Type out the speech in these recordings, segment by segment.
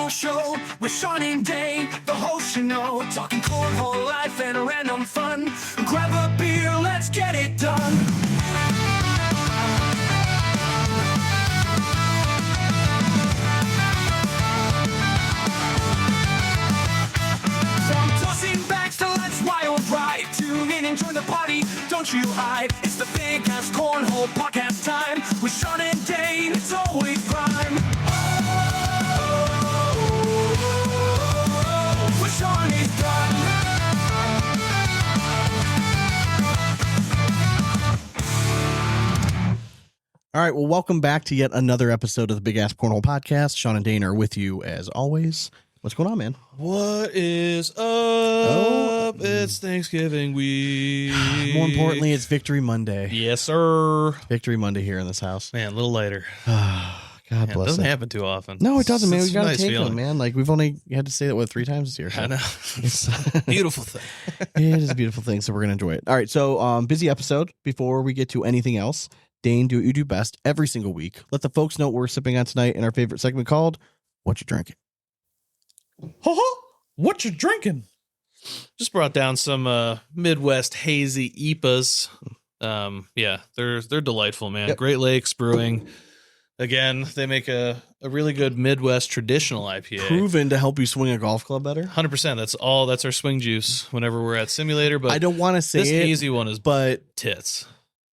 Cornhole Show with Sean and Dane, the host you know, talking cornhole life and random fun. Grab a beer, let's get it done. From tossing bags to let's wild ride, tune in and join the party, don't you hide. It's the Big Ass Cornhole Podcast time with Sean and Dane, it's always prime. Sean is done. All right, well, welcome back to yet another episode of the Big Ass Cornhole Podcast. Sean and Dane are with you as always. What's going on, man? What is up? It's Thanksgiving week. More importantly, it's Victory Monday. Yes, sir. Victory Monday here in this house. Man, a little later. God bless it. Doesn't it. happen too often. No, it doesn't, man. We got to nice take feeling. them, man. Like, we've only had to say that, 3 times this year. So. I know. It's Beautiful thing. It is a beautiful thing, so we're going to enjoy it. All right, so busy episode. Before we get to anything else, Dane, do what you do best every single week. Let the folks know what we're sipping on tonight in our favorite segment called What You Drinking. What you drinking? Just brought down some Midwest hazy IPAs. Yeah, they're delightful, man. Yep. Great Lakes Brewing. Again, they make a really good Midwest traditional IPA. Proven to help you swing a golf club better. 100%. That's our swing juice whenever we're at simulator. But I don't want to say this it, hazy one is but tits.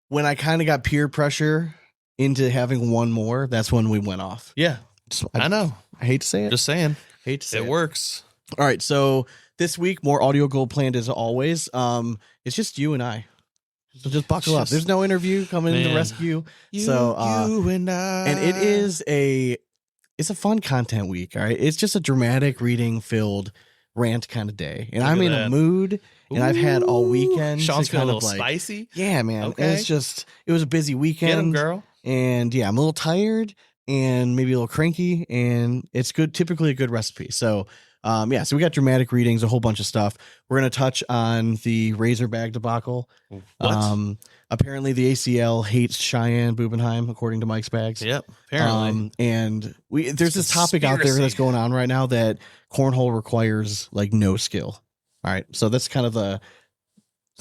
when I kind of got peer pressure into having one more, that's when we went off. Yeah, So I know. I hate to say it. Just saying, hate to say it works. All right, so this week, more audio gold planned as always. It's just you and I. So just buckle up. There's no interview coming to the rescue. You and I. And it is it's a fun content week. All right, it's just a dramatic reading filled rant kind of day, and Look I'm at in that. a mood, and I've had all weekend. Sean's to feeling kind a of little like, spicy. yeah, man. Okay. And it was a busy weekend. Get him, girl. And yeah, I'm a little tired and maybe a little cranky, and it's good. Typically a good recipe. So. So we got dramatic readings, a whole bunch of stuff. We're going to touch on the Razor Bag debacle. What? Apparently the ACL hates Cheyenne Bubenheim, according to Mike's Bags. Yep. Apparently. And there's this topic out there Conspiracy. that's going on right now that cornhole requires like no skill. All right. So that's kind of the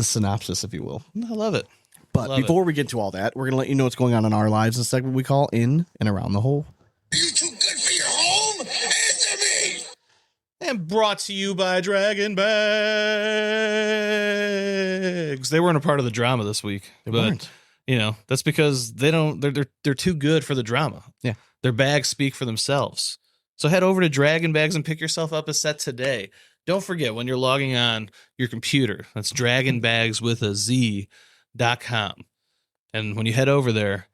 synopsis, if you will. I love it. But Love before we get to all that, we're going to let you know what's going on in our lives. This segment we call In and Around the Hole. Are you too good for your home? Answer me! And brought to you by Draggin Bags. They weren't a part of the drama this week. They but, weren't. You know, that's because they're too good for the drama. Yeah. Their bags speak for themselves. So head over to Draggin Bags and pick yourself up a set today. Don't forget when you're logging on your computer, that's dragonbags.com. And when you head over there,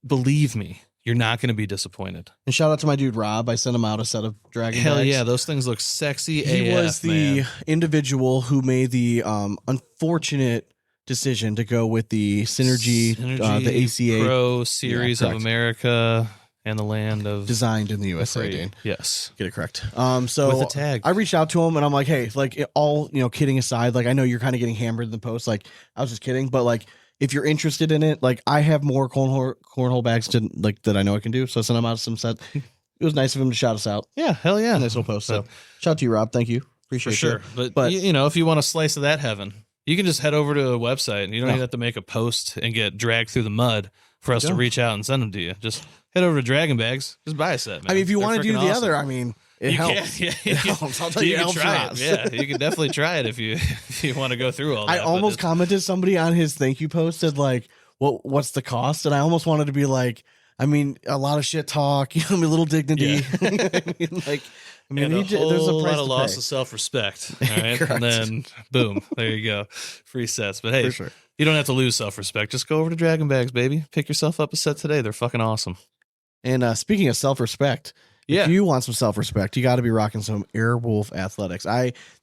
believe me, you're not going to be disappointed. And shout out to my dude Rob. I sent him out a set of Draggin Hell Bags. yeah, those things look sexy He AF, was the man. individual who made the unfortunate decision to go with the Synergy, the ACA Pro Series Yeah, of correct. America and the land of designed in the USA. free. Dane. Yes. Get it correct. So With a tag. I reached out to him and I'm like, hey, like all, kidding aside, like I know you're kind of getting hammered in the post. Like I was just kidding, but like if you're interested in it, like I have more cornhole bags to like that I know I can do. So I sent him out some set. It was nice of him to shout us out. Yeah, hell yeah. Nice little post. So shout out to you, Rob. Thank you. Appreciate For sure. it. But you know, if you want a slice of that heaven, you can just head over to a website and you don't No. even have to make a post and get dragged through the mud for us to Don't. reach out and send them to you. Just head over to Draggin Bags. Just buy a set, man. I mean, if you They're want to do freaking the awesome. other, I mean, it You helps. can, yeah, It helps. I'll tell you, it can helps try lots. it. Yeah, you can definitely try it if you want to go through all that. I but almost it's- commented somebody on his thank you post said like, what's the cost? And I almost wanted to be like, I mean, a lot of shit talk, a little dignity. I mean, and a there's a whole price lot of to loss pay. of self-respect. All right. Correct. And then boom, there you go. Free sets. But hey, For sure. you don't have to lose self-respect. Just go over to Draggin Bags, baby. Pick yourself up a set today. They're fucking awesome. And speaking of self-respect, Yeah. if you want some self-respect, you got to be rocking some Airwolf Athletics.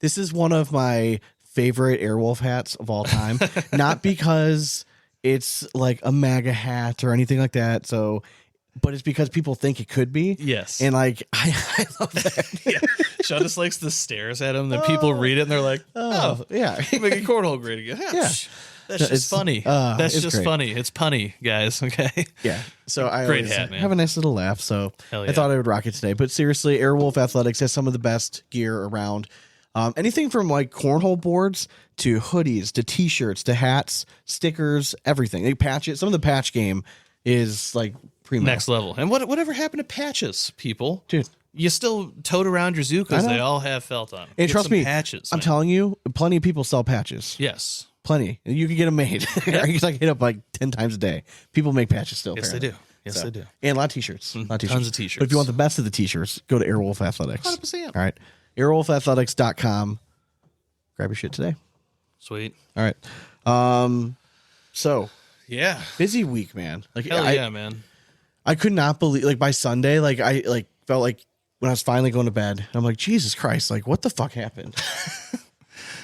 This is one of my favorite Airwolf hats of all time, not because it's like a MAGA hat or anything like that. But it's because people think it could be. Yes. And like, I love that. yeah. Sean just likes the stares at him. Then people read it and they're like, oh, yeah. making cornhole great again. Yeah. That's just It's funny. That's it's just great. funny. It's punny, guys. Okay. Yeah. So I Great always hat, man. have a nice little laugh. So Hell I yeah. thought I would rock it today. But seriously, Airwolf Athletics has some of the best gear around. Anything from like cornhole boards to hoodies to t-shirts to hats, stickers, everything. They patch it. Some of the patch game is like primo. Next level. And whatever happened to patches, people? Dude. You still tote around your Zookas. I know. They all have felt on them. And Get trust some me, patches. I'm man. telling you, plenty of people sell patches. Yes. Plenty. You can get them made. You can hit up like 10 times a day. People make patches still. Yes, they apparently. do. Yes, So- they do. And a lot of t-shirts. Tons of t-shirts. But if you want the best of the t-shirts, go to Airwolf Athletics. 100%. All right. Airwolfathletics.com. Grab your shit today. Sweet. All right. So Yeah. busy week, man. Like Hell yeah, man. I could not believe, like by Sunday, like I like felt like when I was finally going to bed, I'm like, Jesus Christ, like what the fuck happened?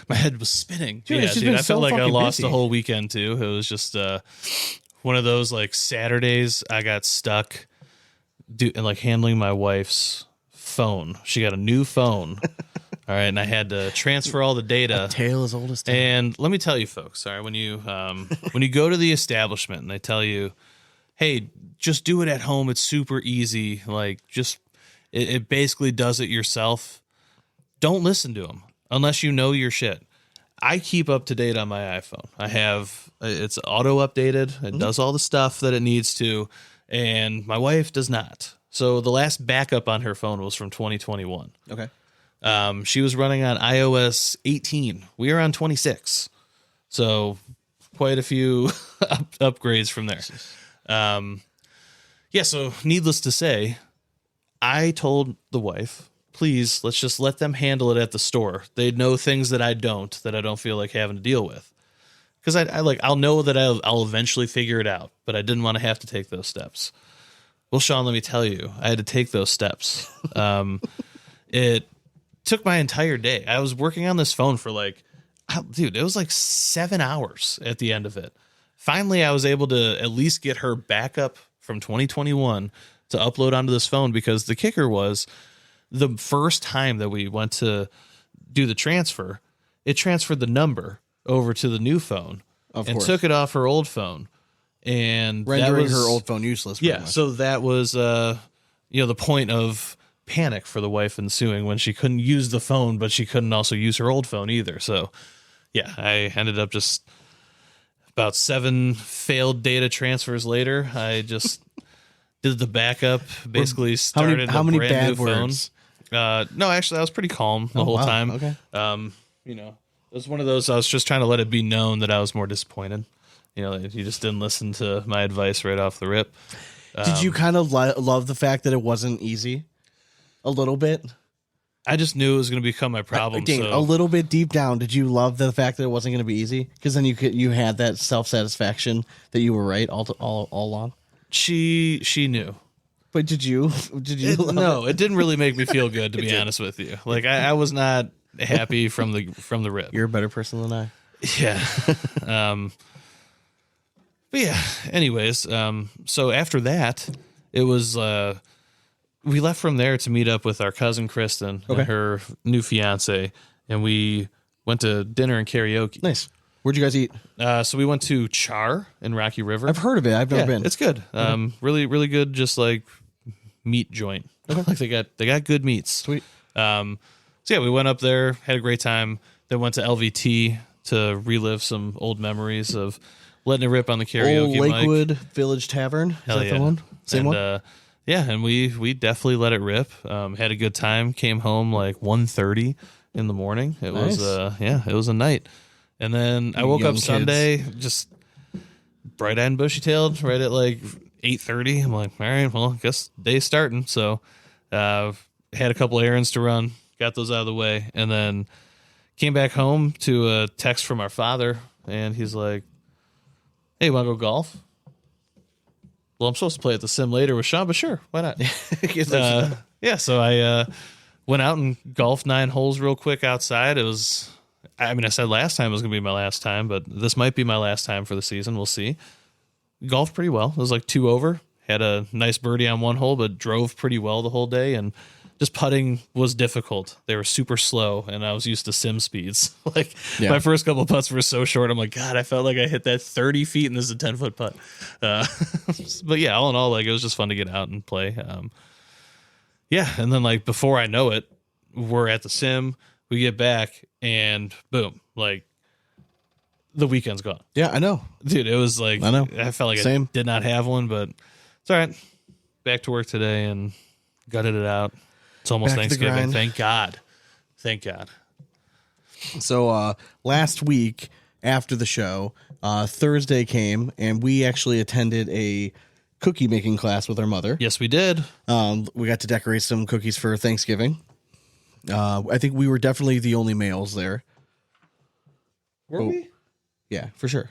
My head was spinning. Dude, yeah, it's just dude. been I felt so like I fucking lost busy. the whole weekend too. It was just one of those like Saturdays I got stuck and like handling my wife's phone. She got a new phone. All right, and I had to transfer all the data. Tale as old as time. And let me tell you, folks, all right, when you go to the establishment and they tell you, hey, just do it at home, it's super easy, like just it basically does it yourself. Don't listen to them unless you know your shit. I keep up to date on my iPhone. I have it's auto updated. It does all the stuff that it needs to, and my wife does not. So the last backup on her phone was from 2021. Okay. She was running on iOS 18. We are on 26. So quite a few upgrades from there. Yeah, so needless to say, I told the wife, please, let's just let them handle it at the store. They know things that I don't feel like having to deal with. Because I'll know that I'll eventually figure it out, but I didn't want to have to take those steps. Well, Sean, let me tell you, I had to take those steps. It took my entire day. I was working on this phone for it was like 7 hours at the end of it. Finally, I was able to at least get her backup from 2021 to upload onto this phone, because the kicker was the first time that we went to do the transfer, it transferred the number over to the new phone and course. took it off her old phone. And Rendering that was, her old phone useless. pretty yeah, much. so that was the point of panic for the wife ensuing when she couldn't use the phone, but she couldn't also use her old phone either. So yeah, I ended up just about 7 failed data transfers later. I just did the backup, basically started how a many brand bad new phone. words? No, actually, I was pretty calm the whole wow, time. okay. It was one of those, I was just trying to let it be known that I was more disappointed. You just didn't listen to my advice right off the rip. Did you kind of love the fact that it wasn't easy? A little bit? I just knew it was going to become my problem. Dane, So a little bit deep down, did you love the fact that it wasn't going to be easy? Because then you had that self-satisfaction that you were right all along. she knew. But did you love No, it? it didn't really make me feel good, to be honest with you. Like I was not happy from the rip. You're a better person than I. Yeah. But yeah, anyways, so after that, it was we left from there to meet up with our cousin Kristen Okay. and her new fiance, and we went to dinner and karaoke. Nice. Where'd you guys eat? So we went to Char in Rocky River. I've heard of it. I've never been. It's good. Really, really good. Just like meat joint. Like they got good meats. Sweet. So yeah, we went up there, had a great time. Then went to LVT to relive some old memories of letting it rip on the karaoke Old mic. Lakewood Village Tavern. Is Hell that yeah. the one? Same and, one? Yeah, and we definitely let it rip. Had a good time. Came home like 1:30 in the morning. It Nice. was it was a night. And then I woke Young up kids. Sunday just bright-eyed and bushy-tailed right at like 8:30. I'm like, all right, well, I guess day's starting. So had a couple errands to run, got those out of the way, and then came back home to a text from our father, and he's like, hey, you want to go golf? Well, I'm supposed to play at the sim later with Sean, but sure, why not? Yeah, so I went out and golfed 9 holes real quick outside. It was, I said last time it was going to be my last time, but this might be my last time for the season. We'll see. Golfed pretty well. It was like 2 over. Had a nice birdie on 1 hole, but drove pretty well the whole day and just putting was difficult. They were super slow, and I was used to sim speeds. Like Yeah. my first couple putts were so short. I'm like, God, I felt like I hit that 30 feet, and this is a 10-foot putt. But yeah, all in all, like it was just fun to get out and play. Yeah, and then like before I know it, we're at the sim. We get back, and boom, like the weekend's gone. Yeah, I know. Dude, it was like I know. I felt like Same. I did not have one, but it's all right. Back to work today and gutted it out. It's almost Back to the Thanksgiving. grind. Thank God. Thank God. So last week after the show, Thursday came and we actually attended a cookie making class with our mother. Yes, we did. We got to decorate some cookies for Thanksgiving. I think we were definitely the only males there. Were we? Yeah, for sure.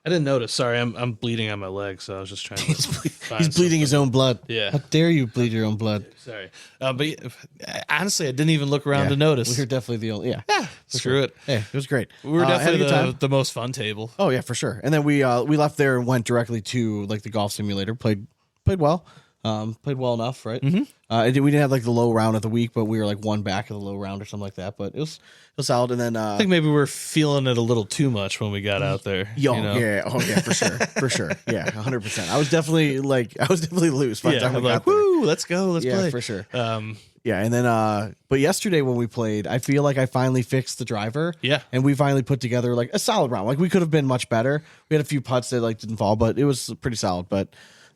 I didn't notice. Sorry, I'm bleeding on my leg, so I was just trying to. He's bleeding his own blood. Yeah. How dare you bleed your own blood? Sorry, but honestly, I didn't even look around to notice. We were definitely the only. Yeah. Screw it. Hey, it was great. We were had a good definitely time. the most fun table. Oh yeah, for sure. And then we left there and went directly to like the golf simulator. Played well. Played well enough, right? Mm-hmm. We didn't have like the low round of the week, but we were like one back of the low round or something like that. But it was solid. And then I think maybe we were feeling it a little too much when we got out there. yeah, for sure, for sure, yeah, 100%. I was definitely loose by the Yeah, time I'm we like, got there. woo, let's go, let's Yeah, play for sure. Yeah, and then but yesterday when we played, I feel like I finally fixed the driver. Yeah. And we finally put together like a solid round. Like we could have been much better. We had a few putts that like didn't fall, but it was pretty solid. But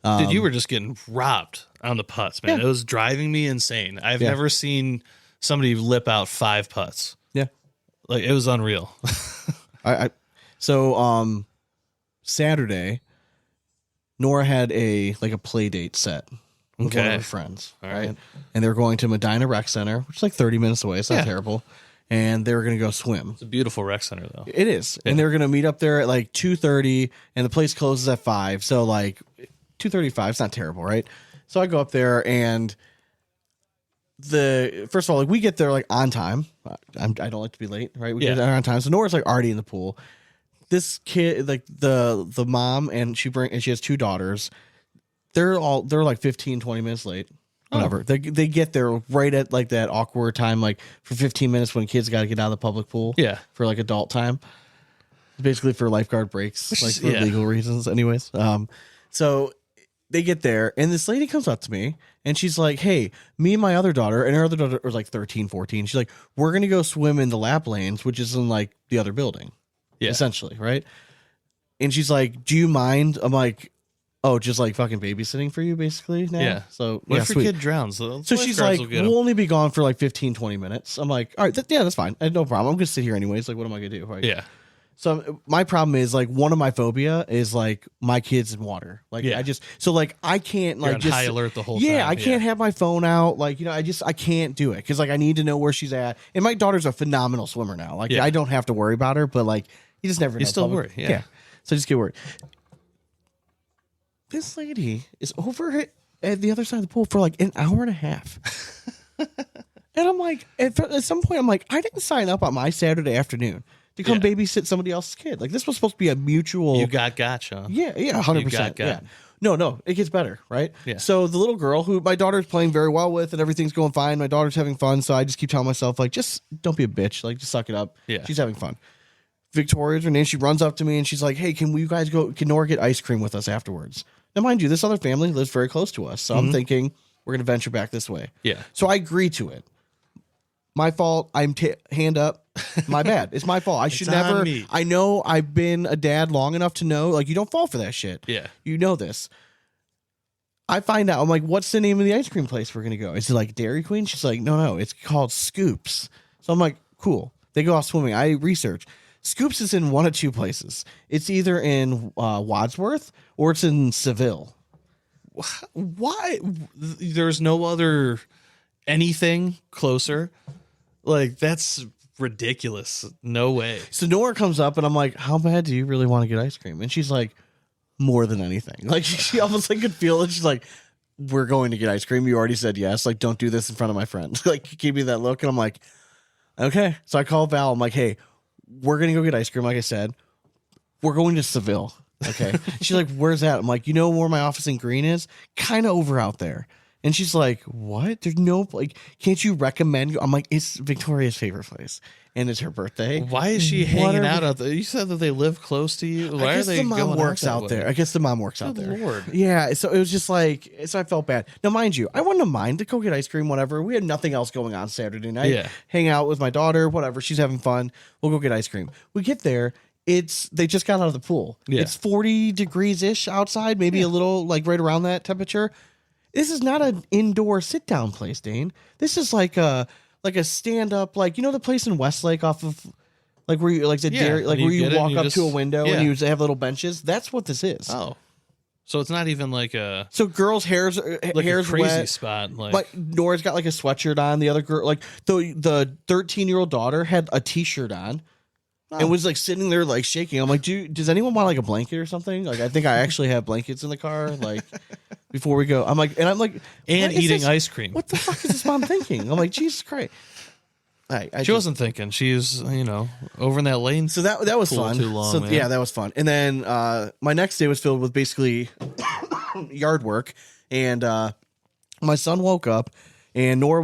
Dude, you were just getting robbed on the putts, man. Yeah. It was driving me insane. I've Yeah. never seen somebody lip out 5 putts. yeah. Like it was unreal. So Saturday, Nora had a play date set with one of Okay. her friends. All right. right. And they were going to Medina Rec Center, which is like 30 minutes away. It's not Yeah. terrible. And they were going to go swim. It's a beautiful rec center, though. It is. And they were going to meet up there at like 2:30 and the place closes at 5. So like 2:35, it's not terrible, right? So I go up there and first of all, like we get there like on time. I don't like to be late, right? We get there on time. So Nora's like already in the pool. This kid, like the mom, and she has 2 daughters. They're like 15, 20 minutes late. Whatever. They get there right at like that awkward time, like for 15 minutes when kids got to get out of the public pool. Yeah. For like adult time. Basically for lifeguard breaks, like is- for yeah. legal reasons, anyways. So they get there and this lady comes up to me and she's like, hey, me and my other daughter, and her other daughter was like 13, 14. She's like, we're going to go swim in the lap lanes, which is in like the other building. Yeah. Essentially. Right. And she's like, do you mind? I'm like, oh, just like fucking babysitting for you basically now. Yeah. So What yeah, if your sweet. kid drowns? The So she's lifeguards like, will get 'em. we'll only be gone for like 15, 20 minutes. I'm like, all right, yeah, that's fine. I had no problem. I'm going to sit here anyways. Like, what am I going to do? Like, Yeah. So my problem is like one of my phobia is like my kids in water. Like Yeah. I can't You're like on just high alert the whole yeah, time. I can't have my phone out. Like, I can't do it because like I need to know where she's at. And my daughter's a phenomenal swimmer now. Like Yeah. I don't have to worry about her, but like you just never know. still worry, yeah. So I just get worried. This lady is over at the other side of the pool for like an hour and a half. And I'm like, at some point, I'm like, I didn't sign up on my Saturday afternoon to come Yeah. babysit somebody else's kid. Like, this was supposed to be a mutual. You got Sean. Yeah, 100%. got. Yeah. No, it gets better, right? Yeah. So the little girl who my daughter's playing very well with and everything's going fine. My daughter's having fun. So I just keep telling myself, like, just don't be a bitch. Like, just suck it up. Yeah. She's having fun. Victoria's her name. She runs up to me and she's like, hey, can Nora get ice cream with us afterwards? Now, mind you, this other family lives very close to us. So I'm thinking we're going to venture back this way. Yeah. So I agree to it. My fault. Hand up. My bad. It's my fault. I should on never. me. I know I've been a dad long enough to know, like, you don't fall for that shit. Yeah. You know this. I find out. I'm like, what's the name of the ice cream place we're going to go? Is it like Dairy Queen? She's like, no. It's called Scoops. So I'm like, cool. They go off swimming. I research. Scoops is in one of 2 places. It's either in Wadsworth or it's in Seville. Why? There's no other anything closer. Like, that's ridiculous. No way. So Nora comes up and I'm like, how bad do you really want to get ice cream? And she's like, more than anything. Like, she almost like could feel it. She's like, we're going to get ice cream. You already said yes. Like, don't do this in front of my friend. Like, give me that look. And I'm like, okay. So I call Val. I'm like, hey, we're going to go get ice cream. Like I said, we're going to Seville. Okay. She's like, where's that? I'm like, you know where my office in Green is? Kind of over out there. And she's like, what? There's no, like, can't you recommend? I'm like, it's Victoria's favorite place. And it's her birthday. Why is she hanging out there? You said that they live close to you. Why I are guess they the mom going works out out that there. way? I guess the mom works out Good there. Lord. Yeah. So it was just like, so I felt bad. Now, mind you, I wouldn't have minded to go get ice cream, whatever. We had nothing else going on Saturday night. Yeah. Hang out with my daughter, whatever. She's having fun. We'll go get ice cream. We get there. They just got out of the pool. Yeah. It's 40 degrees ish outside, maybe a little like right around that temperature. This is not an indoor sit down place, Dane. This is like a stand up, like, you know, the place in Westlake off of like where you like the dairy, like and where you you get it walk and you up just- to a window yeah. and you have little benches. That's what this is. Oh, so it's not even like a So girls' hair's a hair's crazy wet. spot. Like Nora's got like a sweatshirt on. The other girl, like the 13-year-old daughter, had a t-shirt on. And was like sitting there like shaking. I'm like, does anyone want like a blanket or something? Like, I think I actually have blankets in the car. Like, before we go, I'm like, and what is eating this? ice cream. What the fuck is this mom thinking? I'm like, Jesus Christ. She wasn't thinking. She's over in that lane. So that was pool fun. too long, so man. yeah, that was fun. And then my next day was filled with basically yard work. And my son woke up. And Nora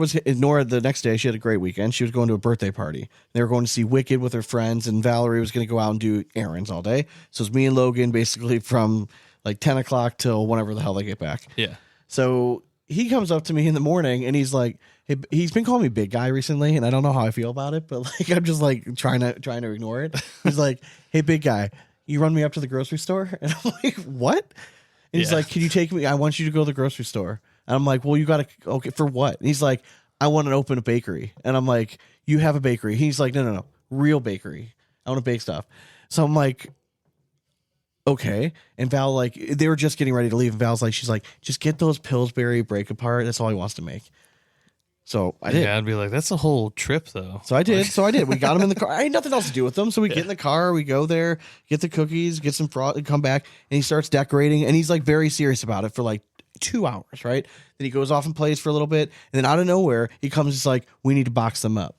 the next day, she had a great weekend. She was going to a birthday party. They were going to see Wicked with her friends, and Valerie was going to go out and do errands all day. So it's me and Logan basically from like 10 o'clock till whenever the hell they get back. Yeah. So he comes up to me in the morning and he's like, hey, he's been calling me big guy recently, and I don't know how I feel about it, but like I'm just like trying to ignore it. He's like, hey, big guy, you run me up to the grocery store? And I'm like, what? And he's Yeah. like, can you take me? I want you to go to the grocery store. And I'm like, well, you got to, okay, for what? And he's like, I want to open a bakery. And I'm like, you have a bakery? He's like, no, real bakery. I want to bake stuff. So I'm like, okay. And Val, like, they were just getting ready to leave. And Val's like, she's like, just get those Pillsbury break apart. That's all he wants to make. So I did. Yeah, I'd be like, that's a whole trip though. So I did. We got him in the car. I had nothing else to do with them. So we get in the car, we go there, get the cookies, get some frosting, come back, and he starts decorating. And he's like very serious about it for like 2 hours, right? Then he goes off and plays for a little bit. And then out of nowhere, he comes, it's like, we need to box them up.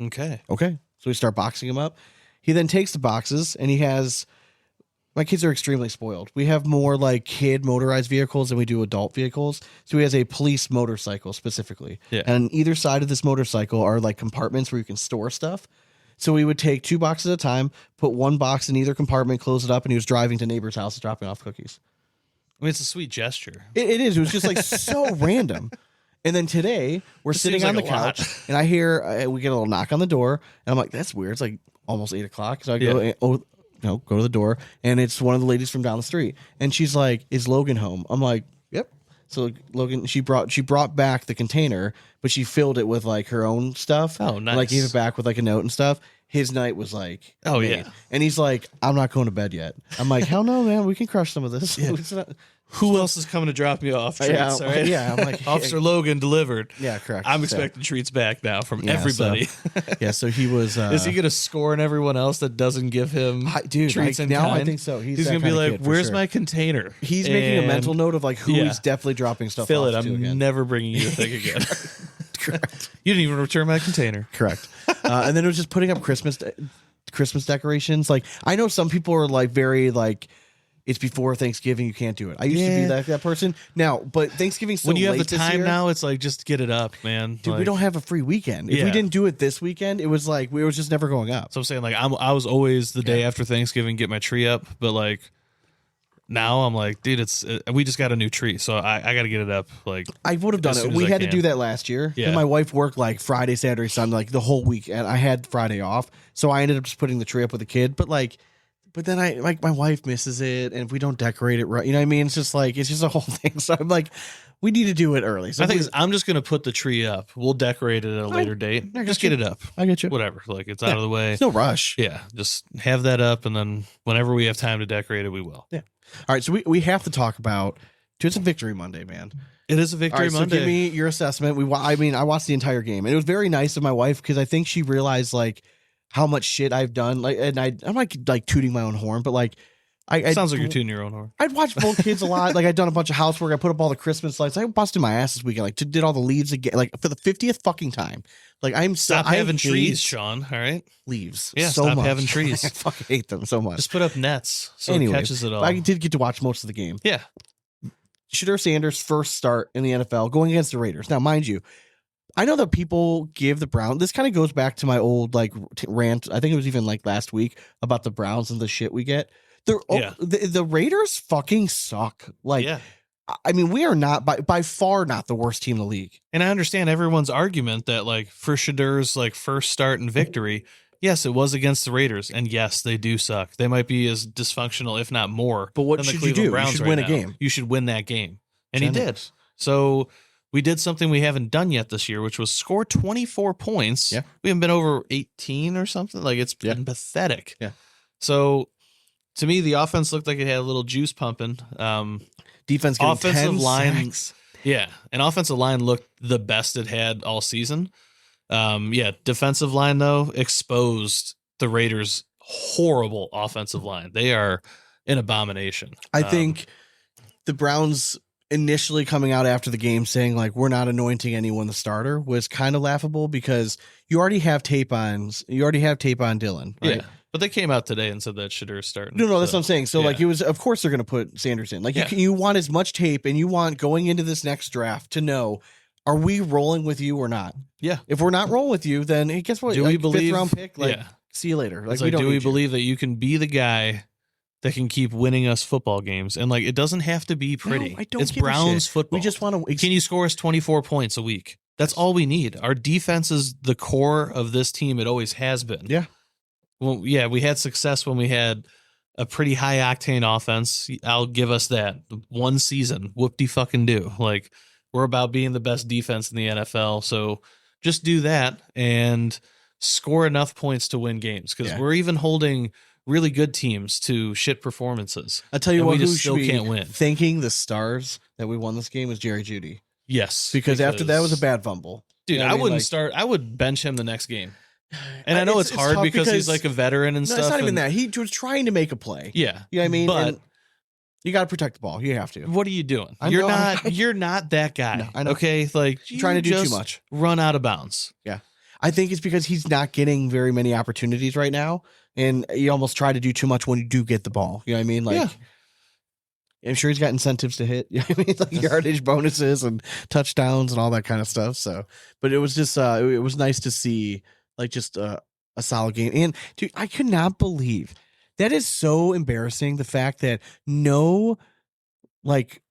Okay. Okay. So we start boxing them up. He then takes the boxes and he has, my kids are extremely spoiled. We have more like kid motorized vehicles than we do adult vehicles. So he has a police motorcycle specifically. Yeah. And on either side of this motorcycle are like compartments where you can store stuff. So we would take 2 boxes at a time, put 1 box in either compartment, close it up, and he was driving to neighbors' houses, dropping off cookies. I mean, it's a sweet gesture. It is. It was just like so random. And then today we're sitting seems on the like a lot. couch and I hear we get a little knock on the door and I'm like, that's weird. It's like almost 8 o'clock. So I go, Yeah. go to the door and it's one of the ladies from down the street. And she's like, is Logan home? I'm like, yep. So Logan, she brought back the container, but she filled it with like her own stuff. Oh, And, like nice. gave it back with like a note and stuff. His night was like, Oh, made. yeah. And he's like, I'm not going to bed yet. I'm like, hell no, man. We can crush some of this. It's not- Who else is coming to drop me off? Treats, yeah, all right? yeah. I'm like, Officer Logan delivered. Yeah, correct. I'm So- expecting treats back now from Yeah, everybody. Yeah, so he was. Is he going to score on everyone else that doesn't give him treats in now I kind? think so. He's He's that going to be kinda like, kid, for "Where's sure." my container?" He's making a And mental note of like who yeah. he's definitely dropping stuff Fill off it. to I'm again. never bringing you a thing again. Correct. You didn't even return my container. Correct. And then it was just putting up Christmas decorations. Like I know some people are like very like it's before Thanksgiving, you can't do it. I used to be Yeah. that person. Now, but Thanksgiving's so When you have the late this time year. now, it's like just get it up, man. Dude, we Like, don't have a free weekend. If we Yeah. didn't do it this weekend, it was like we was just never going up. So I'm saying like I was always the day after Thanksgiving get my tree up, but like now I'm like, dude, we just got a new tree, so I got to get it up. Like I would have done as it. soon as We I had to can. do that last year. Yeah. And my wife worked like Friday, Saturday, Sunday, like the whole week, and I had Friday off, so I ended up just putting the tree up with the kid. But then I like my wife misses it, and if we don't decorate it right, you know what I mean? It's just a whole thing. So I'm like, we need to do it early. So I think I'm just gonna put the tree up. We'll decorate it at a later date. I Just got get you. it up. I get you. Whatever. Like it's out of the way. There's no rush. Yeah, just have that up, and then whenever we have time to decorate it, we will. Yeah. All right. So we have to talk about. Dude, it's a Victory Monday, man. It is a All victory right, so Monday. give me your assessment. I watched the entire game, and it was very nice of my wife because I think she realized like how much shit I've done. Like, and I'm like tooting my own horn, but like, I Sounds like you're tuning your own horn. I'd watch both kids a lot. Like I'd done a bunch of housework. I put up all the Christmas lights. I busted my ass this weekend. Like did all the leaves again. Like for the 50th fucking time. Like Stop I having hate trees, Sean. All right, leaves. Yeah, so stop much. having trees. I fucking hate them so much. just put up nets so Anyway, it catches it all. I did get to watch most of the game. Yeah, Shedeur Sanders' first start in the NFL going against the Raiders. Now, mind you, I know that people give the Browns. This kind of goes back to my old like rant. I think it was even like last week about the Browns and the shit we get. The Raiders fucking suck. Like, I mean, we are not by far not the worst team in the league. And I understand everyone's argument that like for Shadeur's like first start and victory, yes, it was against the Raiders, and yes, they do suck. They might be as dysfunctional, if not more. But what than the should you Cleveland do? Browns You should right win a now. game. You should win that game, and he did. So we did something we haven't done yet this year, which was score 24 points. Yeah. We haven't been over 18 or something. Like it's been pathetic. Yeah. So to me, the offense looked like it had a little juice pumping. Defense getting offensive 10 line, sacks. yeah, and offensive line looked the best it had all season. Defensive line though exposed the Raiders' horrible offensive line. They are an abomination. I think the Browns initially coming out after the game saying like we're not anointing anyone the starter was kind of laughable because you already have tape on Dylan, right? Yeah. But they came out today and said that Shadeur's starting. No, that's what I'm saying. So like yeah. it was, of course they're going to put Sanders in. Like Yeah. you want as much tape and you want going into this next draft to know, are we rolling with you or not? Yeah. If we're not rolling with you, then hey, guess what? Do we believe 5th round pick? Like, yeah. see you later. Like, It's we like, don't do we need you. believe that you can be the guy that can keep winning us football games? And like, it doesn't have to be pretty. No, I don't It's give a Browns shit. football. We just want to. Can you score us 24 points a week? That's all we need. Our defense is the core of this team. It always has been. Yeah. Well, yeah, we had success when we had a pretty high octane offense. I'll give us that. One season, whoop-de-fucking do. Like, we're about being the best defense in the NFL. So just do that and score enough points to win games, because we're even holding really good teams to shit performances. I'll tell you and what, we who just still should be can't win. thanking the stars that we won this game was Jerry Jeudy. Yes. Because after that was a bad fumble. Dude, You know what I mean? wouldn't Like- start. I would bench him the next game. And I know it's hard tough because he's like a veteran and no, stuff. it's not even and- that. He was trying to make a play. Yeah. You know what I mean? But And you got to protect the ball. You have to. what are you doing? I You're know, not. You're not that guy. No, I know. Okay, like You're trying to do too just much. Run out of bounds. Yeah. I think it's because he's not getting very many opportunities right now. And you almost try to do too much when you do get the ball. You know what I mean? Like, Yeah. I'm sure he's got incentives to hit. You know what I mean? Like yardage bonuses and touchdowns and all that kind of stuff. So, but it was just, it was nice to see like just a solid game. And dude, I could not believe that is so embarrassing. The fact that no like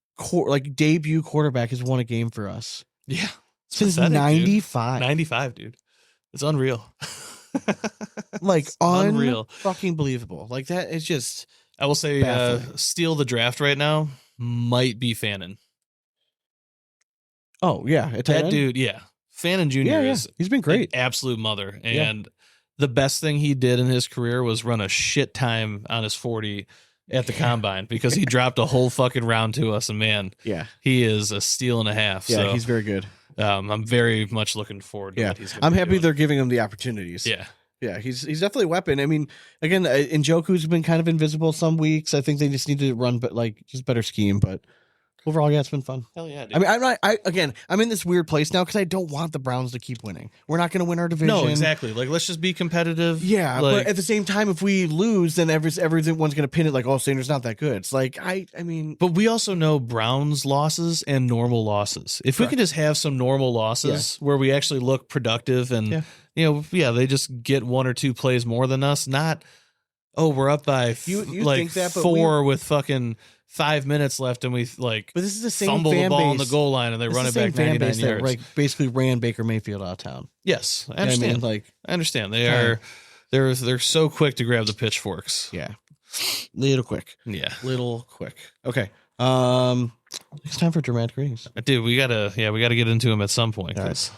debut quarterback has won a game for us Yeah. since pathetic, dude. 95. 95, dude. It's unreal. Like unreal. fucking believable. Like that is just I will say, baffling. steal the draft right now might be Fannin. oh yeah, at tight That end? dude, yeah. Fannin Jr. Yeah, is he's been great. an absolute mother. Yeah. And the best thing he did in his career was run a shit time on his 40 at the combine, because he dropped a whole fucking round to us. And man, Yeah, he is a steal and a half. yeah, So he's very good. I'm very much looking forward to Yeah, what he's gonna I'm be happy doing. they're giving him the opportunities. Yeah. Yeah, he's definitely a weapon. I mean, again, Njoku's been kind of invisible some weeks. I think they just need to run, but like just better scheme. But overall, yeah, it's been fun. Hell yeah, dude. I mean, I'm in this weird place now because I don't want the Browns to keep winning. We're not going to win our division. No, exactly. Like, let's just be competitive. Yeah, Like, but at the same time, if we lose, then everyone's going to pin it like, oh, Sanders not that good. It's like I mean, but we also know Browns losses and normal losses. If we Correct. could just have some normal losses where we actually look productive and, they just get one or two plays more than us, not, we're up by You like think that, but 4 with fucking 5 minutes left and we like but this is the same fumble the fan ball on base. the goal line and they This run is it the back same fan 99 base yards. that like basically ran Baker Mayfield out of town. Yes, I You know what I understand. mean? Like, I understand. They're so quick to grab the pitchforks. yeah, little quick. Okay. It's time for dramatic ratings. Dude, we gotta get into him at some point. 'Cause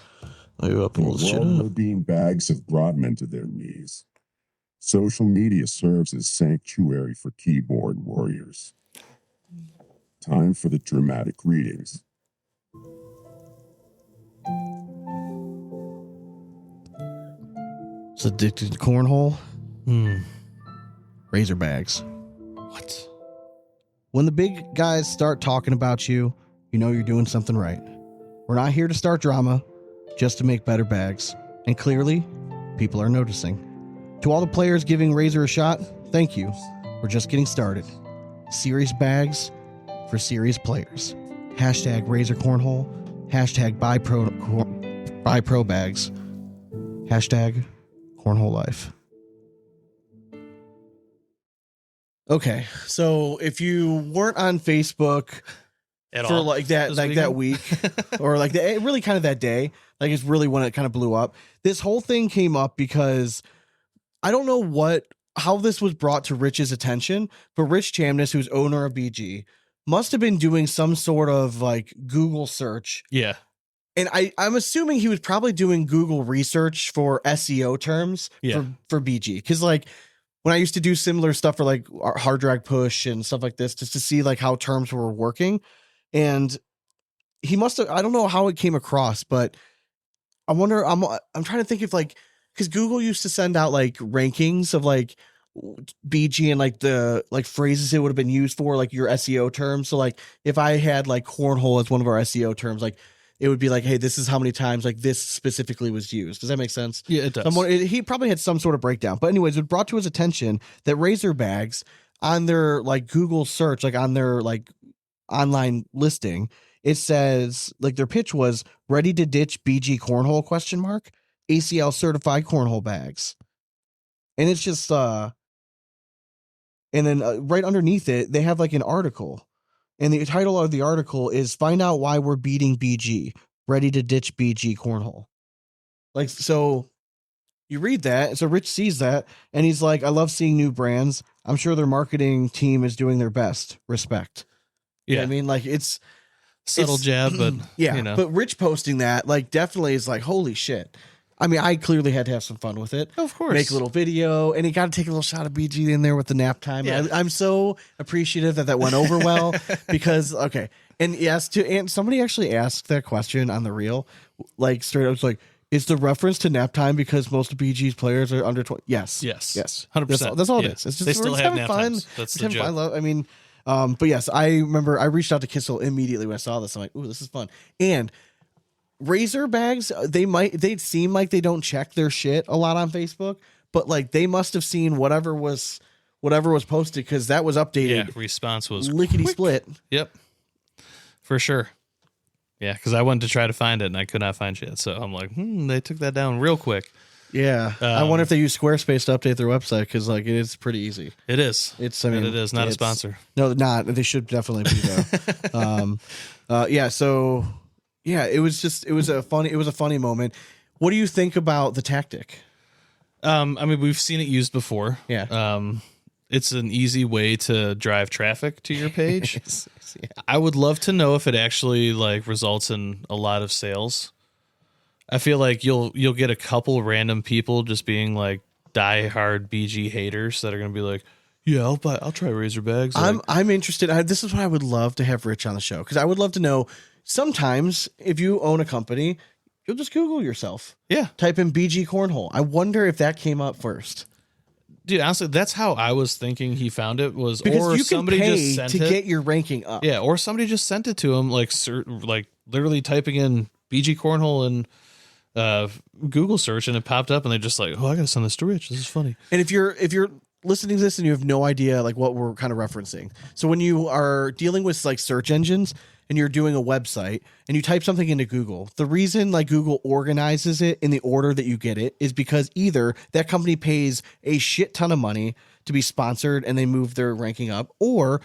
Well-being bags have brought men to their knees. Social media serves as sanctuary for keyboard warriors. Time for the dramatic readings. It's addicted to cornhole. Razor bags. What? When the big guys start talking about you, you know you're doing something right. We're not here to start drama, just to make better bags. And clearly, people are noticing. To all the players giving Razor a shot, thank you. We're just getting started. Serious bags for serious players. hashtag Razor Cornhole, hashtag buy pro bags, hashtag Cornhole Life. Okay, so if you weren't on Facebook At for all like that, this like that weekend? week, or like really kind of that day, like it's really when it kind of blew up. This whole thing came up because I don't know how this was brought to Rich's attention, but Rich Chamness, who's owner of BG, must have been doing some sort of like Google search. Yeah. And I'm assuming he was probably doing Google research for SEO terms for BG. Because like when I used to do similar stuff for like hard drag push and stuff like this, just to see like how terms were working. And he must have, I don't know how it came across, but I wonder, I'm trying to think if like, because Google used to send out like rankings of like BG and like the like phrases it would have been used for, like your SEO terms. So like if I had like cornhole as one of our SEO terms, like it would be like, hey, this is how many times like this specifically was used. Does that make sense? Yeah, it does. He probably had some sort of breakdown. But anyways, it brought to his attention that Razor Bags on their like Google search, like on their like online listing, it says like their pitch was ready to ditch BG cornhole ? ACL certified cornhole bags. And it's just and then right underneath it, they have like an article. And the title of the article is Find Out Why We're Beating BG. Ready to ditch BG cornhole. Like, so you read that. So Rich sees that and he's like, I love seeing new brands. I'm sure their marketing team is doing their best. Respect. Yeah. You know what I mean, like it's subtle jab, but yeah, you know. but Rich posting that like definitely is like, holy shit. I mean, I clearly had to have some fun with it. Of course. Make a little video, and he got to take a little shot of BG in there with the nap time. Yeah. I'm so appreciative that went over well because, okay. And yes, and somebody actually asked that question on the reel, like straight up, it's like, is the reference to nap time because most of BG's players are under 20? Yes. Yes. Yes. 100%. That's all Yeah. it is. It's just, They we're still just have having nap fun. times. That's We're the having fun. joke. I mean, but yes, I remember I reached out to Kissel immediately when I saw this. I'm like, ooh, this is fun. And Razor Bags, they seem like they don't check their shit a lot on Facebook, but like they must have seen whatever was posted because that was updated. Yeah, response was lickety quick. split. Yep, for sure. Yeah, because I went to try to find it and I could not find shit. So I'm like, they took that down real quick. Yeah, I wonder if they use Squarespace to update their website because like it is pretty easy. It is. It's I mean it is not a sponsor. No, not. They should definitely be though. Yeah. So yeah, it was a funny moment. What do you think about the tactic? I mean, we've seen it used before. Yeah. It's an easy way to drive traffic to your page. Yeah. I would love to know if it actually like results in a lot of sales. I feel like you'll get a couple random people just being like diehard BG haters that are going to be like, yeah, I'll try Razor Bags. I'm interested. This is what I would love to have Rich on the show because I would love to know. Sometimes if you own a company, you'll just Google yourself. Yeah. Type in BG cornhole. I wonder if that came up first. Dude, honestly, that's how I was thinking he found it was, Because or you can somebody pay just sent to it. get your ranking up. Yeah, or somebody just sent it to him, like literally typing in BG cornhole and Google search, and it popped up, and they're just like, "Oh, I gotta send this to Rich. This is funny." And if you're listening to this and you have no idea like what we're kind of referencing, so when you are dealing with like search engines and you're doing a website and you type something into Google, the reason like Google organizes it in the order that you get it is because either that company pays a shit ton of money to be sponsored and they move their ranking up, or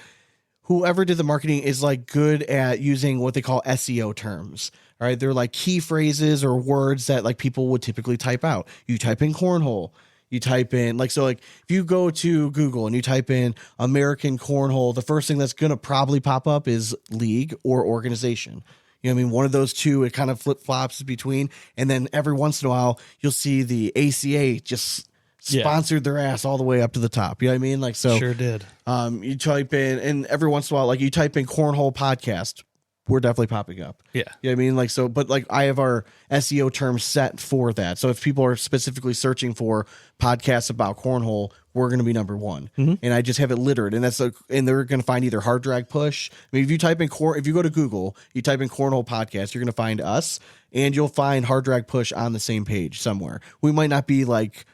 whoever did the marketing is like good at using what they call SEO terms. All right. They're like key phrases or words that like people would typically type out. You type in cornhole, you type in like, so like if you go to Google and you type in American cornhole, the first thing that's going to probably pop up is league or organization. You know what I mean? One of those two, it kind of flip flops between. And then every once in a while you'll see the ACA just sponsored their ass all the way up to the top. You know what I mean? Like, so Sure did. You type in, and every once in a while, like you type in cornhole podcast, we're definitely popping up. Yeah. You know what I mean? Like, so, but like I have our SEO terms set for that. So if people are specifically searching for podcasts about cornhole, we're going to be number one. And I just have it littered. And that's and they're going to find either hard drag push. I mean, if you type in if you go to Google, you type in cornhole podcast, you're going to find us and you'll find hard drag push on the same page somewhere. We might not be like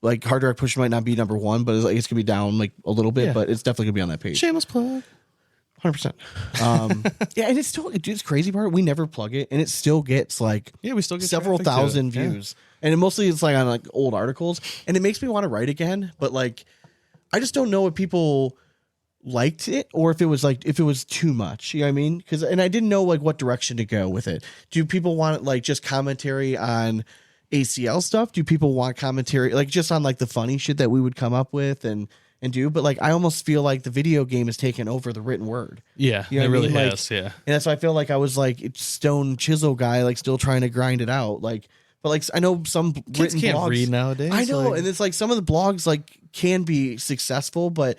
hard drag push might not be number one, but it's gonna be down like a little bit, but it's definitely gonna be on that page. Shameless plug. 100%. Yeah, and it's still, it's crazy part. We never plug it, and it still gets like we still get several traffic to it. thousand Yeah. views, and it mostly it's like on like old articles, and it makes me want to write again. But like, I just don't know if people liked it or if it was too much. You know what I mean? And I didn't know like what direction to go with it. Do people want like just commentary on ACL stuff? Do people want commentary like just on like the funny shit that we would come up with and do? But like I almost feel like the video game has taken over the written word. Yeah, You know it what I really mean? Like, has. Yeah. And that's why I feel like I was like stone chisel guy, like still trying to grind it out. Like, but like I know some Kids written can't blogs, read nowadays. I know, like- and it's like some of the blogs like can be successful, but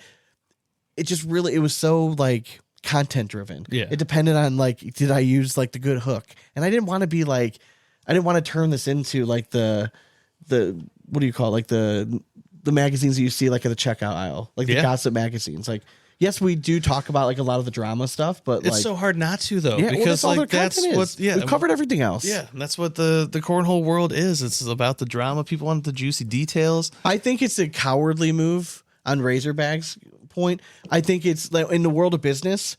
it just really it was so like content driven. Yeah. It depended on like did I use like the good hook, and I didn't want to be like I didn't want to turn this into like the what do you call it? Like the magazines that you see like at the checkout aisle, like the Yeah. gossip magazines. Like yes, we do talk about like a lot of the drama stuff, but It's like so hard not to though, yeah, well, because all like their that's content what is. We've covered everything else. Yeah, and that's what the cornhole world is. It's about the drama. People want the juicy details. I think it's a cowardly move on Razorbag's point. I think it's like in the world of business,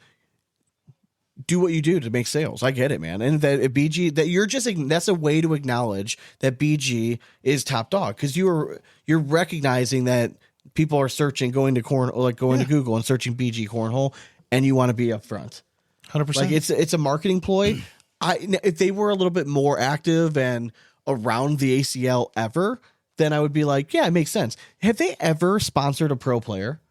do what you do to make sales. I get it, man. And that BG that you're just that's a way to acknowledge that BG is top dog because you're recognizing that people are searching, going to to Google and searching BG cornhole, and you want to be upfront. 100%. Like it's a marketing ploy. If they were a little bit more active and around the ACL ever, then I would be like, yeah, it makes sense. Have they ever sponsored a pro player?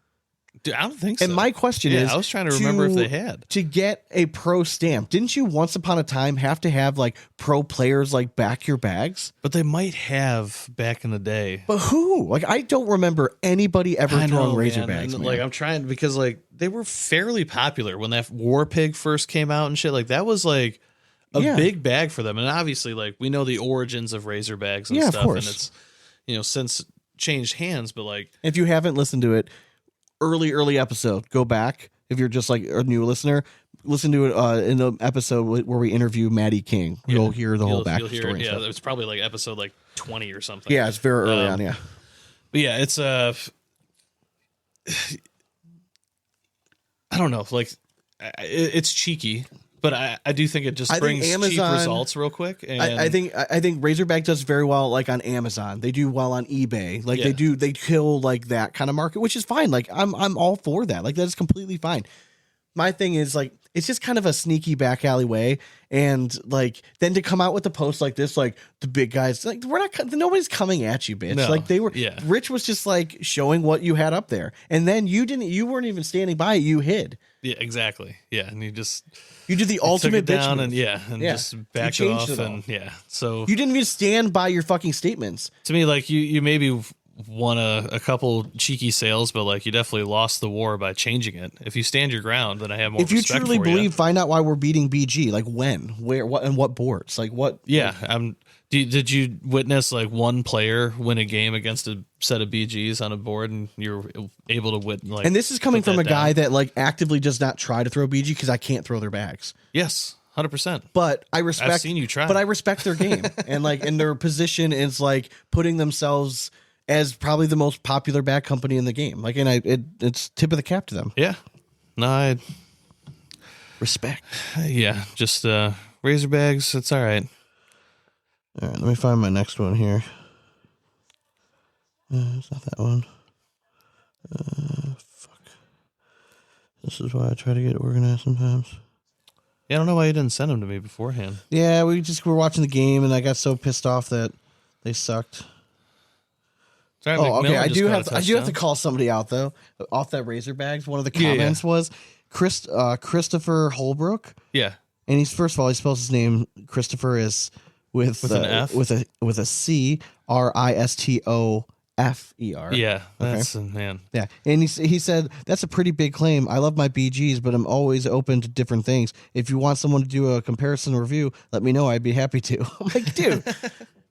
Dude, I don't think so. And my question is, I was trying to remember if they had. To get a pro stamp, didn't you once upon a time have to have like pro players like back your bags? But they might have back in the day. But who? Like I don't remember anybody ever throwing Razorbacks. Man. Man. Like I'm trying because like they were fairly popular when that War Pig first came out and shit. Like that was like a big bag for them. And obviously like we know the origins of Razorbags and Yeah, of stuff. course. And it's since changed hands, but like if you haven't listened to it, early episode, go back. If you're just like a new listener, listen to it in the episode where we interview Maddie King. You'll hear the whole back story. And Yeah, stuff. it's probably like episode like 20 or something. Yeah, it's very early on. Yeah. But yeah, it's I don't know, like it's cheeky, but I do think it just brings cheap Amazon- results real quick. And I think Razorback does very well like on Amazon. They do well on eBay. Like Yeah. they kill like that kind of market, which is fine. Like I'm all for that. Like that is completely fine. My thing is like it's just kind of a sneaky back alley way, and like then to come out with a post like this, like the big guys, like nobody's coming at you, bitch. No. Like they were. Yeah. Rich was just like showing what you had up there, and then you weren't even standing by it. You hid. yeah, exactly. Yeah, and you just You did the took ultimate it down bitch and move. just You backed it changed off it all. and yeah. So You didn't even stand by your fucking statements. to me, like you maybe won a couple cheeky sales, but like you definitely lost the war by changing it. If you stand your ground, then I have more. If you respect truly for believe, find out why we're beating BG. Like when, where, what, and what boards. Like what? yeah. Did you witness like one player win a game against a set of BGs on a board, and you're able to win? Like, And this is coming put from a that guy down? that like actively does not try to throw BG because I can't throw their bags. Yes, 100%. But I respect. I've seen you try. But I respect their game and like, and their position is like putting themselves as probably the most popular bag company in the game. Like, and it's tip of the cap to them. Yeah. No, Respect. just Razorbags. It's all right. All right, let me find my next one here. It's not that one. Fuck. This is why I try to get organized sometimes. Yeah, I don't know why you didn't send them to me beforehand. Yeah, we were watching the game, and I got so pissed off that they sucked. Sorry, Oh, okay. McMillan I just do caught a have to touchdown. call somebody out though. Off that Razorbags, one of the Yeah, comments was Christopher Holbrook, Yeah. and he's first of all he spells his name Christopher is with an F? with a C Ristofer. Yeah. That's man. Yeah, and he said that's a pretty big claim. I love my BGs, but I'm always open to different things. If you want someone to do a comparison review, let me know. I'd be happy to. I'm like, dude,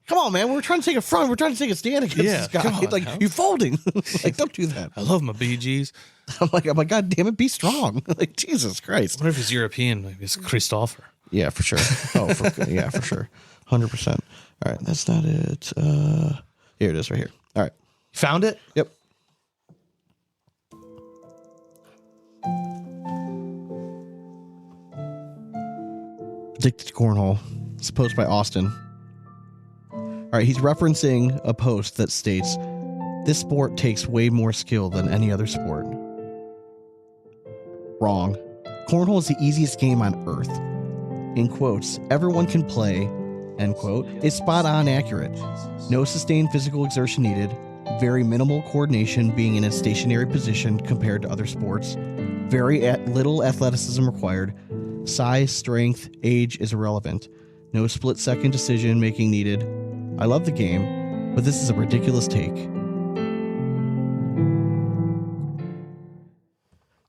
come on, man. We're trying to take a front. We're trying to take a stand against Yeah, this guy. come on, like Hal. you folding. Like don't do that. I love my BGs. I'm like, God damn it, be strong. Like Jesus Christ. What if he's European? Maybe it's Christopher. Yeah, for sure. Oh, yeah, for sure. 100%. All right, that's not it. Here it is, right here. All right. Found it? Yep. Addicted to Cornhole. It's a post by Austin. All right, he's referencing a post that states, "This sport takes way more skill than any other sport." Wrong. Cornhole is the easiest game on earth. In quotes, everyone can play, end quote, is spot on accurate. No sustained physical exertion needed. Very minimal coordination being in a stationary position compared to other sports. Very little athleticism required. Size, strength, age is irrelevant. No split-second decision making needed. I love the game, but this is a ridiculous take.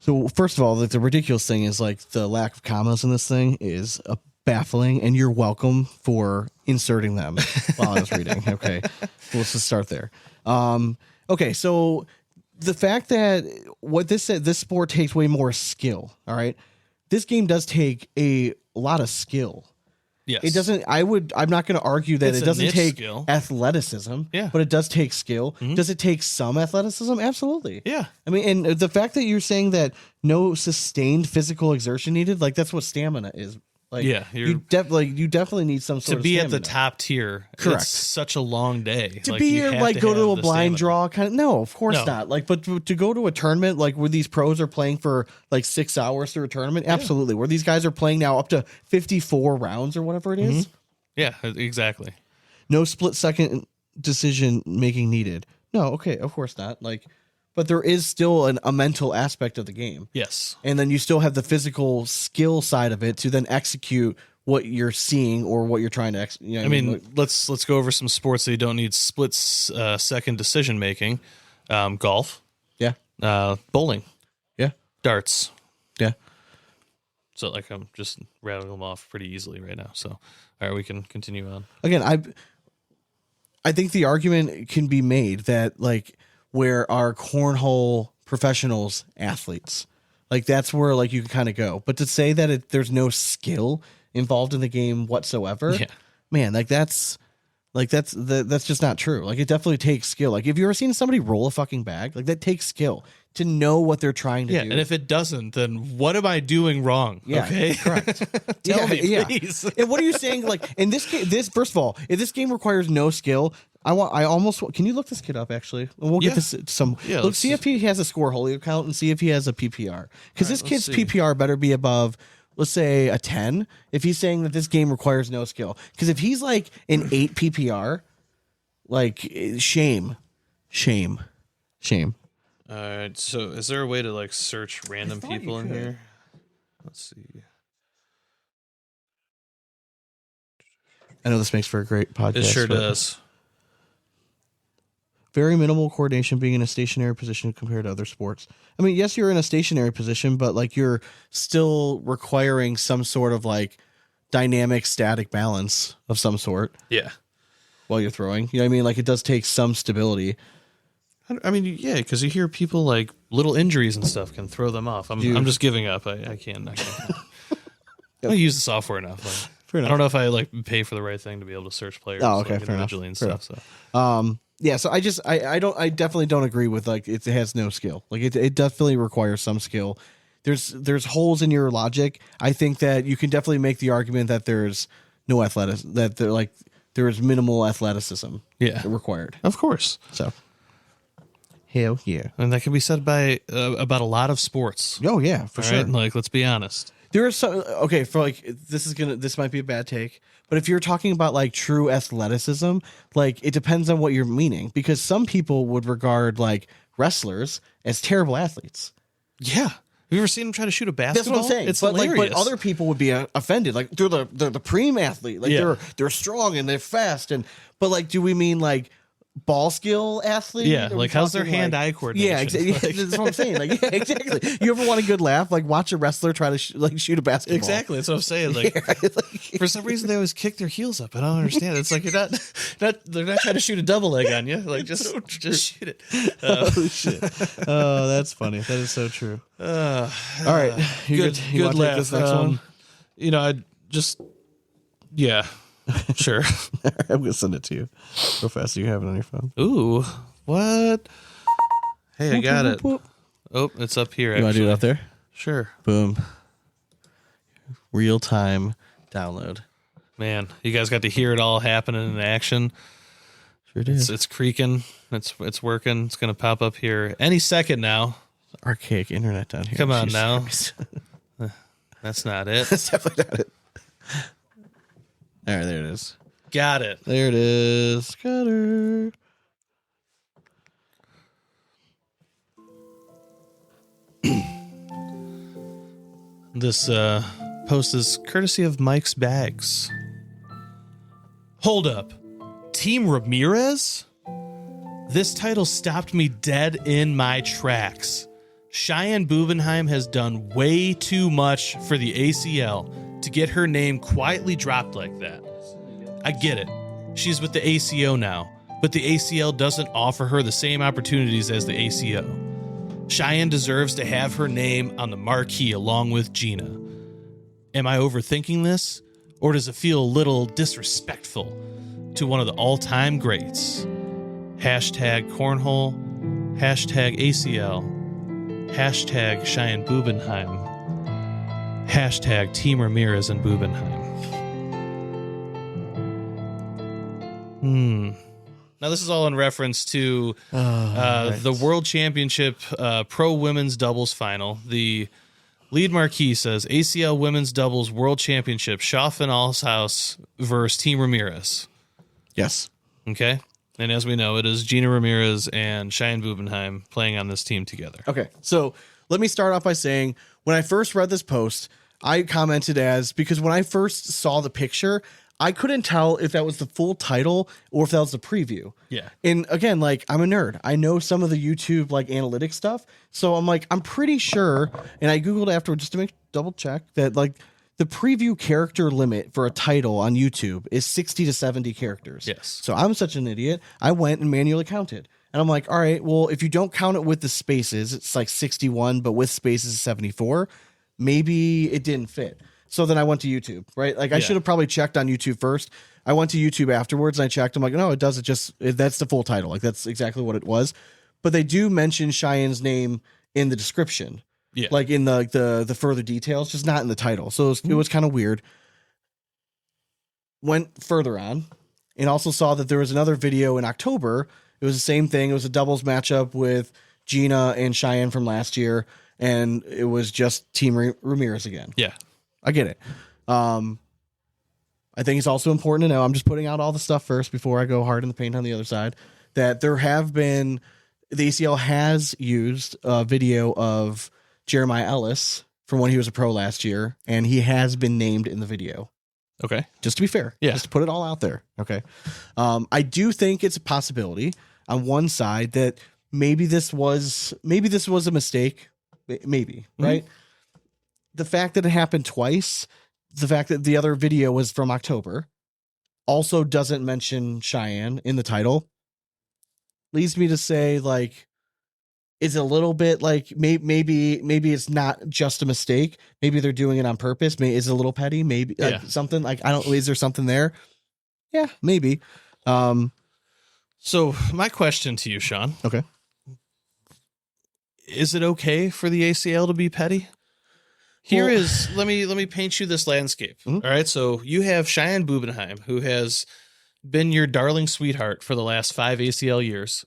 So first of all, like, the ridiculous thing is like the lack of commas in this thing is baffling, and you're welcome for inserting them while I was reading. Okay, let's just start there. Okay, so the fact that what this said, this sport takes way more skill. All right, this game does take a lot of skill. Yes. It doesn't. I'm not going to argue that It's it a doesn't niche take skill. athleticism. Yeah. But it does take skill. Does it take some athleticism? Absolutely. Yeah. I mean, and the fact that you're saying that no sustained physical exertion needed, like that's what stamina is. Like, Yeah, you definitely need some sort To of be at the stamina. top tier. Correct. It's such a long day. To Like, be you here, have like go to have a the blind stamina. draw kind of no, of course No. not. Like, but to go to a tournament like where these pros are playing for like 6 hours through a tournament, absolutely. Where these guys are playing now up to 54 rounds or whatever it is. Yeah, exactly. No split second decision making needed. No, okay, of course not. Like, but there is still a mental aspect of the game. Yes. And then you still have the physical skill side of it to then execute what you're seeing or what you're trying to execute. You know I mean, like, let's go over some sports that you don't need split second decision making. Golf, yeah, bowling, yeah, darts. yeah. So like I'm just rattling them off pretty easily right now. So all right, we can continue on. Again, I think the argument can be made that like where our cornhole professionals athletes, like that's where like you can kind of go. But to say that there's no skill involved in the game whatsoever, Yeah. man, like that's just not true. Like it definitely takes skill. Like have you ever seen somebody roll a fucking bag? Like that takes skill to know what they're trying to Yeah, do. and if it doesn't, then what am I doing wrong? Yeah, Okay, correct. Tell me, please. And what are you saying? Like in this game, first of all, if this game requires no skill, can you look this kid up actually? And we'll Yeah. get this some. Yeah, Look, let's see if he has a Scoreholio account and see if he has a PPR. Because this let's kid's see. PPR better be above, let's say a 10. If he's saying that this game requires no skill, because if he's like an 8 PPR, like shame. All right. So, is there a way to like search random thought you people in could. here? Let's see. I know this makes for a great podcast. It sure but does. Very minimal coordination being in a stationary position compared to other sports. I mean, yes, you're in a stationary position, but like you're still requiring some sort of like dynamic static balance of some sort Yeah. while you're throwing. You know what I mean? Like it does take some stability. I mean, yeah, because you hear people like little injuries and stuff can throw them off. I'm just giving up. I can't. I use the software enough. Like, Fair I enough. don't know if I like pay for the right thing to be able to search players. Oh, okay, like, fair enough. individually and Fair stuff. So Yeah, so I definitely don't agree with like it has no skill. Like it definitely requires some skill. There's holes in your logic. I think that you can definitely make the argument that there's no athleticism, that there is minimal athleticism required. of course, So hell yeah. and that can be said by about a lot of sports. Oh yeah, for All sure. right? Like, let's be honest. There are some okay for like this might be a bad take, but if you're talking about like true athleticism, like it depends on what you're meaning, because some people would regard like wrestlers as terrible athletes. Yeah. Have you ever seen him try to shoot a basketball? That's what I'm saying. It's but hilarious. but other people would be offended. Like they're the preem athlete. Like Yeah. they're strong and they're fast but like do we mean like ball skill athlete? Yeah, Are we like how's their talking, hand-eye coordination? Yeah, exactly. Like- That's what I'm saying. Like yeah, exactly. You ever want a good laugh? Like watch a wrestler try to shoot a basketball. Exactly. That's what I'm saying. Like, for some reason, they always kick their heels up. I don't understand. It's like you're not they're not trying to shoot a double leg on you. Like just shoot it. Oh shit! Oh, that's funny. That is so true. All right, you Good You wanna take laugh. this next one? You know, I just sure. I'm gonna send it to you real fast. So you have it on your phone. Ooh, what? Hey, I got it. Whoop, whoop. Oh, it's up here. You want to do it up there? Sure. Boom. Real time download. Man, you guys got to hear it all happening in action. Sure did. It's creaking. It's working. It's going to pop up here any second now. Archaic internet down here. Come on Jesus now. Christ. That's not it. That's definitely not it. All right, there it is. Got it. There it is. Got her. This post is courtesy of Mike's Bags. Hold up. Team Ramirez? This title stopped me dead in my tracks. Cheyenne Bubenheim has done way too much for the ACL to get her name quietly dropped like that. I get it. She's with the ACO now, but the ACL doesn't offer her the same opportunities as the ACO. Cheyenne deserves to have her name on the marquee along with Gina. Am I overthinking this, or does it feel a little disrespectful to one of the all-time greats? Hashtag Cornhole, hashtag ACL, hashtag Cheyenne Bubenheim, hashtag Team Ramirez and Bubenheim. Now, this is all in reference to the World Championship Pro Women's Doubles Final. The lead marquee says ACL Women's Doubles World Championship, Schaff and Allshouse versus Team Ramirez. Yes. Okay? And as we know, it is Gina Ramirez and Cheyenne Bubenheim playing on this team together. Okay. So let me start off by saying when I first read this post, I commented because when I first saw the picture, I couldn't tell if that was the full title or if that was the preview. Yeah. And again, like, I'm a nerd. I know some of the YouTube like analytics stuff. So I'm like, I'm pretty sure. And I Googled afterwards just to double check that like the preview character limit for a title on YouTube is 60 to 70 characters. Yes. So I'm such an idiot. I went and manually counted. And I'm like, all right, well, if you don't count it with the spaces, it's like 61, but with spaces, 74. Maybe it didn't fit. So then I went to YouTube, right? Like I should have probably checked on YouTube first. I went to YouTube afterwards and I checked. I'm like, no, it does. That's the full title. Like that's exactly what it was. But they do mention Cheyenne's name in the description. Yeah. Like in the further details, just not in the title. So it was kind of weird. Went further on and also saw that there was another video in October. It was the same thing. It was a doubles matchup with Gina and Cheyenne from last year. And it was just Team Ramirez again. Yeah. I get it. I think it's also important to know, I'm just putting out all the stuff first before I go hard in the paint on the other side, that the ACL has used a video of Jeremiah Ellis from when he was a pro last year, and he has been named in the video. Okay. Just to be fair. Yeah. Just to put it all out there. Okay. I do think it's a possibility on one side that maybe this was a mistake. Maybe, right? The fact that it happened twice, the fact that the other video was from October, also doesn't mention Cheyenne in the title, leads me to say, like, is a little bit like maybe it's not just a mistake. Maybe they're doing it on purpose. Maybe it's a little petty. Maybe something like, I don't. Is there something there? Yeah, maybe. So my question to you, Sean. Okay. Is it okay for the ACL to be petty? Let me paint you this landscape. Mm-hmm. All right. So you have Cheyenne Bubenheim, who has been your darling sweetheart for the last 5 ACL years,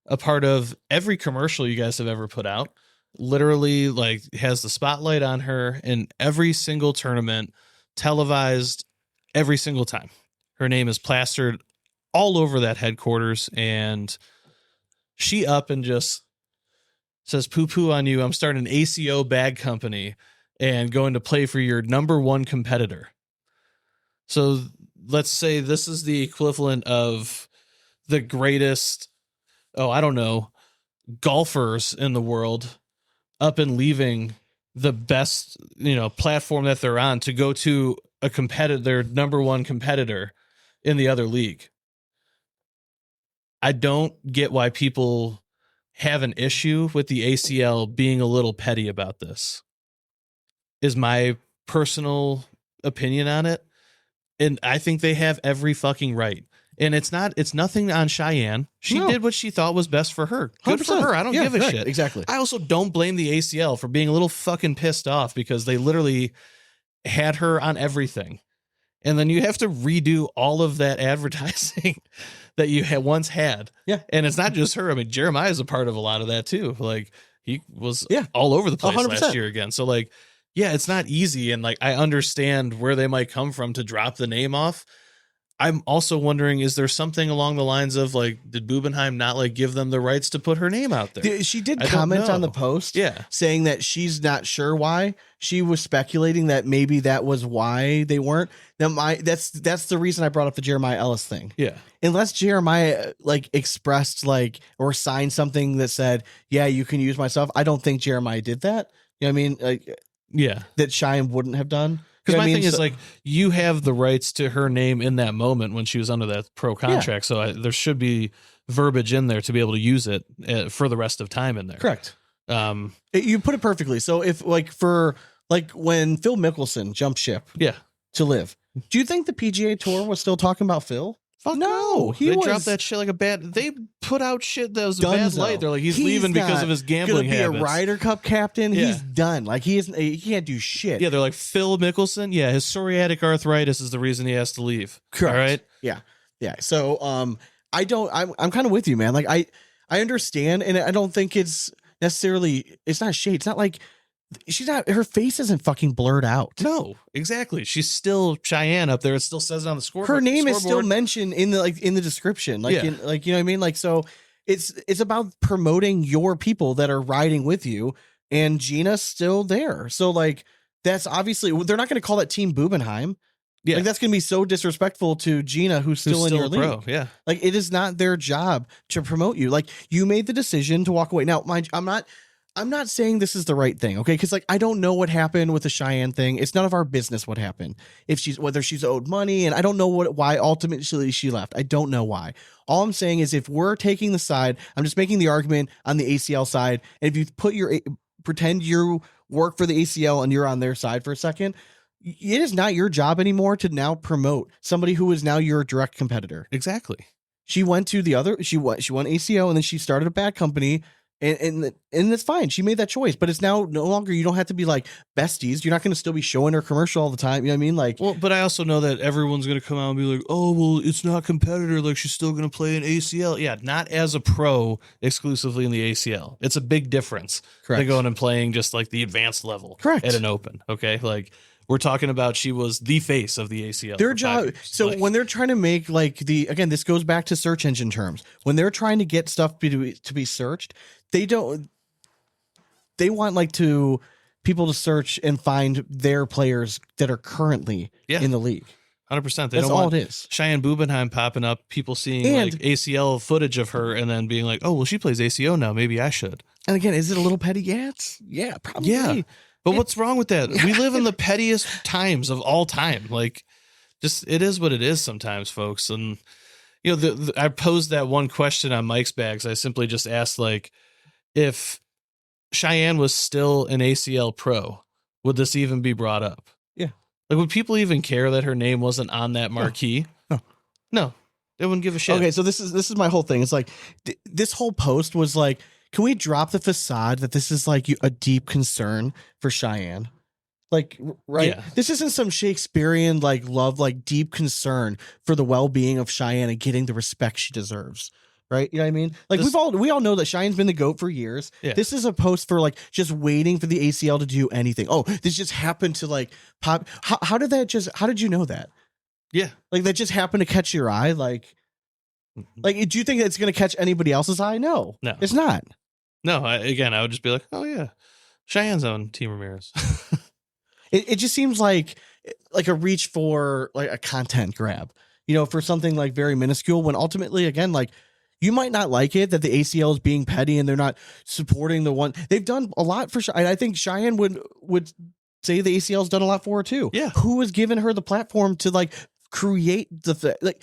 a part of every commercial you guys have ever put out, literally like has the spotlight on her in every single tournament, televised every single time. Her name is plastered all over that headquarters, and she up and just says, poo-poo on you. I'm starting an ACO bag company and going to play for your number one competitor. So let's say this is the equivalent of the greatest, golfers in the world up and leaving the best, platform that they're on to go to a competitor, their number one competitor in the other league. I don't get why people have an issue with the ACL being a little petty about this, is my personal opinion on it. And I think they have every fucking right. And it's nothing on Cheyenne. She did what she thought was best for her. Good for 100%. her. I don't give a shit. Exactly. I also don't blame the ACL for being a little fucking pissed off because they literally had her on everything. and then you have to redo all of that advertising that you had once had. Yeah. And it's not just her. I mean, Jeremiah is a part of a lot of that too. Like he was Yeah. all over the place 100%. last year again. So like, yeah, it's not easy. And like, I understand where they might come from to drop the name off. I'm also wondering, is there something along the lines of like, did Bubenheim not like give them the rights to put her name out there? She did I don't comment on know. the post, Yeah. saying that she's not sure why. She was speculating that maybe that was why they weren't. Now, that's the reason I brought up the Jeremiah Ellis thing. Yeah. Unless Jeremiah like expressed like or signed something that said, "Yeah, you can use my stuff." I don't think Jeremiah did that. You know what I mean? Like, Yeah. that Cheyenne wouldn't have done. Because You know what my I mean? thing is So- like, you have the rights to her name in that moment when she was under that pro contract. So there should be verbiage in there to be able to use it for the rest of time in there. correct. Um, You put it perfectly. So if like for like when Phil Mickelson jumped ship yeah. to live, do you think the PGA Tour was still talking about Phil? Fuck no, he they was dropped that shit like a bad. They put out shit that was a bad Dunzo. light. They're like, he's leaving because not of his gonna gambling be habits. a Ryder Cup captain. Yeah. He's done. Like he can't do shit. Yeah, they're like, Phil Mickelson. Yeah, his psoriatic arthritis is the reason he has to leave. Correct. All right. Yeah. So I'm kind of with you, man. Like I understand, and I don't think it's necessarily, it's not shade. It's not like her face isn't fucking blurred out. No, exactly. She's still Cheyenne up there. It still says it on the score. Her name is still scoreboard. mentioned in the description. Like, Yeah. you know what I mean? Like, so it's about promoting your people that are riding with you, and Gina's still there. So like, that's obviously, they're not going to call that team Bubenheim. Yeah. Like, that's going to be so disrespectful to Gina, who's still in your league. pro. Yeah. Like, it is not their job to promote you. Like, you made the decision to walk away. Now, I'm not saying this is the right thing, okay? Because like, I don't know what happened with the Cheyenne thing. It's none of our business what happened. Whether she's owed money, and I don't know why ultimately she left. I don't know why. All I'm saying is, if we're taking the side, I'm just making the argument on the ACL side. And if you pretend you work for the ACL and you're on their side for a second, it is not your job anymore to now promote somebody who is now your direct competitor. Exactly. She went to she won ACO, and then she started a bad company, and that's fine. She made that choice, but it's now no longer, you don't have to be like besties. You're not going to still be showing her commercial all the time. You know what I mean? Like, Well, but I also know that everyone's going to come out and be like, oh, well, it's not competitor. Like, she's still going to play in ACL. Yeah, not as a pro exclusively in the ACL. It's a big difference. Correct. Than going and playing just like the advanced level. Correct. At an open. Okay. Like, we're talking about, she was the face of the ACL. their for 5 job. years. So Like, when they're trying to make like again, this goes back to search engine terms. When they're trying to get stuff to be searched, they want like people to search and find their players that are currently in the league. 100%. They That's don't all want it is. Cheyenne Bubenheim popping up, people seeing And- like ACL footage of her and then being like, oh, well, she plays ACO now. Maybe I should. And again, is it a little petty Gats? Yeah, probably. Yeah. But what's wrong with that? We live in the pettiest times of all time. Like, just, it is what it is sometimes, folks. And, you know, I posed that one question on Mike's Bags. I simply just asked, like, if Cheyenne was still an ACL pro, would this even be brought up? Yeah. Like, would people even care that her name wasn't on that marquee? No. They wouldn't give a shit. Okay, so this is my whole thing. It's like this whole post was like, can we drop the facade that this is like a deep concern for Cheyenne? Like, right? Yeah. This isn't some Shakespearean like love, like deep concern for the well-being of Cheyenne and getting the respect she deserves. Right? You know what I mean? Like, we all know that Cheyenne's been the GOAT for years. Yeah. This is a post for like just waiting for the ACL to do anything. Oh, this just happened to like pop. How did you know that? Yeah. Like, that just happened to catch your eye? Like, do you think it's going to catch anybody else's eye? No, it's not. No, I would just be like, oh, yeah, Cheyenne's on Team Ramirez. It just seems like a reach for like a content grab, you know, for something like very minuscule, when ultimately, again, like, you might not like it that the ACL is being petty and they're not supporting the one. They've done a lot for Cheyenne. I think Cheyenne would say the ACL's done a lot for her too. Yeah. Who has given her the platform to like create like,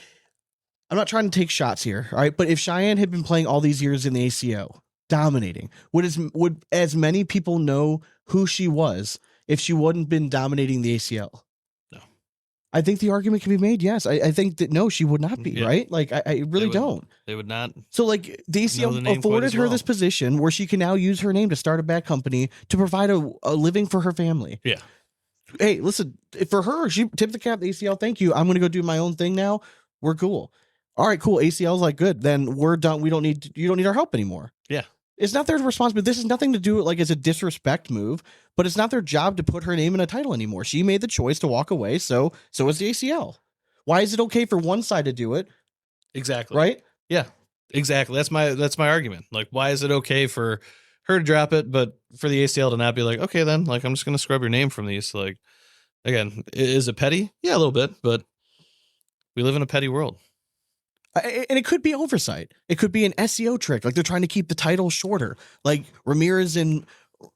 I'm not trying to take shots here, all right? But if Cheyenne had been playing all these years in the ACO, dominating, would as many people know who she was if she wouldn't been dominating the ACL? No. I think the argument can be made. Yes. I think that no, she would not be, Yeah. right? Like, I really don't. They would not. So like, the Know ACL the name quite afforded as her well. this position where she can now use her name to start a bad company to provide a living for her family. Yeah. hey, listen, for her, she tipped the cap, the ACL. Thank you. I'm going to go do my own thing now. We're cool. All right, cool. ACL's like good. Then we're done. You don't need our help anymore. Yeah. It's not their responsibility. This has nothing to do with like as a disrespect move, but it's not their job to put her name in a title anymore. She made the choice to walk away. So is the ACL. Why is it okay for one side to do it? Exactly. Right? Yeah, exactly. That's my argument. Like, why is it okay for her to drop it, but for the ACL to not be like, okay, then like, I'm just going to scrub your name from these. Like, again, is it petty? Yeah, a little bit, but we live in a petty world. And it could be oversight. It could be an SEO trick. Like they're trying to keep the title shorter. Like Team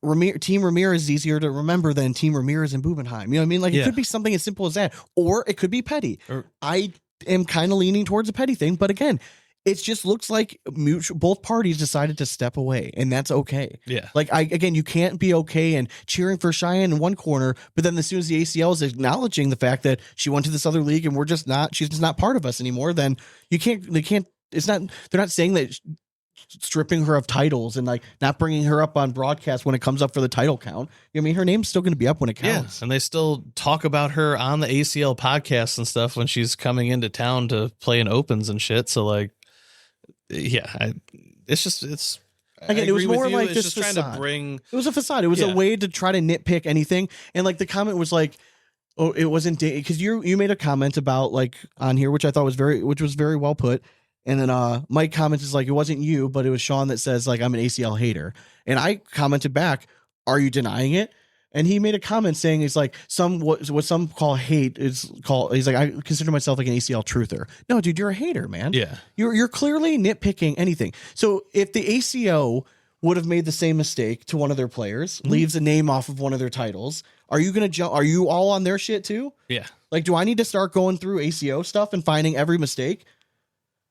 Ramirez is easier to remember than Team Ramirez and Bubenheim. You know what I mean? Like it could be something as simple as that, or it could be petty. I am kind of leaning towards a petty thing, but again, it just looks like both parties decided to step away, and that's okay. Yeah. Like you can't be okay and cheering for Cheyenne in one corner, but then as soon as the ACL is acknowledging the fact that she went to this other league and she's just not part of us anymore, then they're not saying that stripping her of titles and like not bringing her up on broadcast when it comes up for the title count. I mean, her name's still going to be up when it counts. Yeah, and they still talk about her on the ACL podcasts and stuff when she's coming into town to play in opens and shit. So like, yeah, Again, it was more like it's this just facade. trying to bring. It was a facade. It was a way to try to nitpick anything. And like the comment was like, "Oh, it wasn't because you made a comment about like on here, which I thought was very well put." And then Mike comments is like, "It wasn't you, but it was Sean that says like I'm an ACL hater." And I commented back, "Are you denying it?" And he made a comment saying it's like what some call hate is called. He's like, I consider myself like an ACL truther. No, dude, you're a hater, man. Yeah, you're clearly nitpicking anything. So if the ACO would have made the same mistake to one of their players, leaves a name off of one of their titles, are you gonna jump? Are you all on their shit too? Yeah. Like, do I need to start going through ACO stuff and finding every mistake?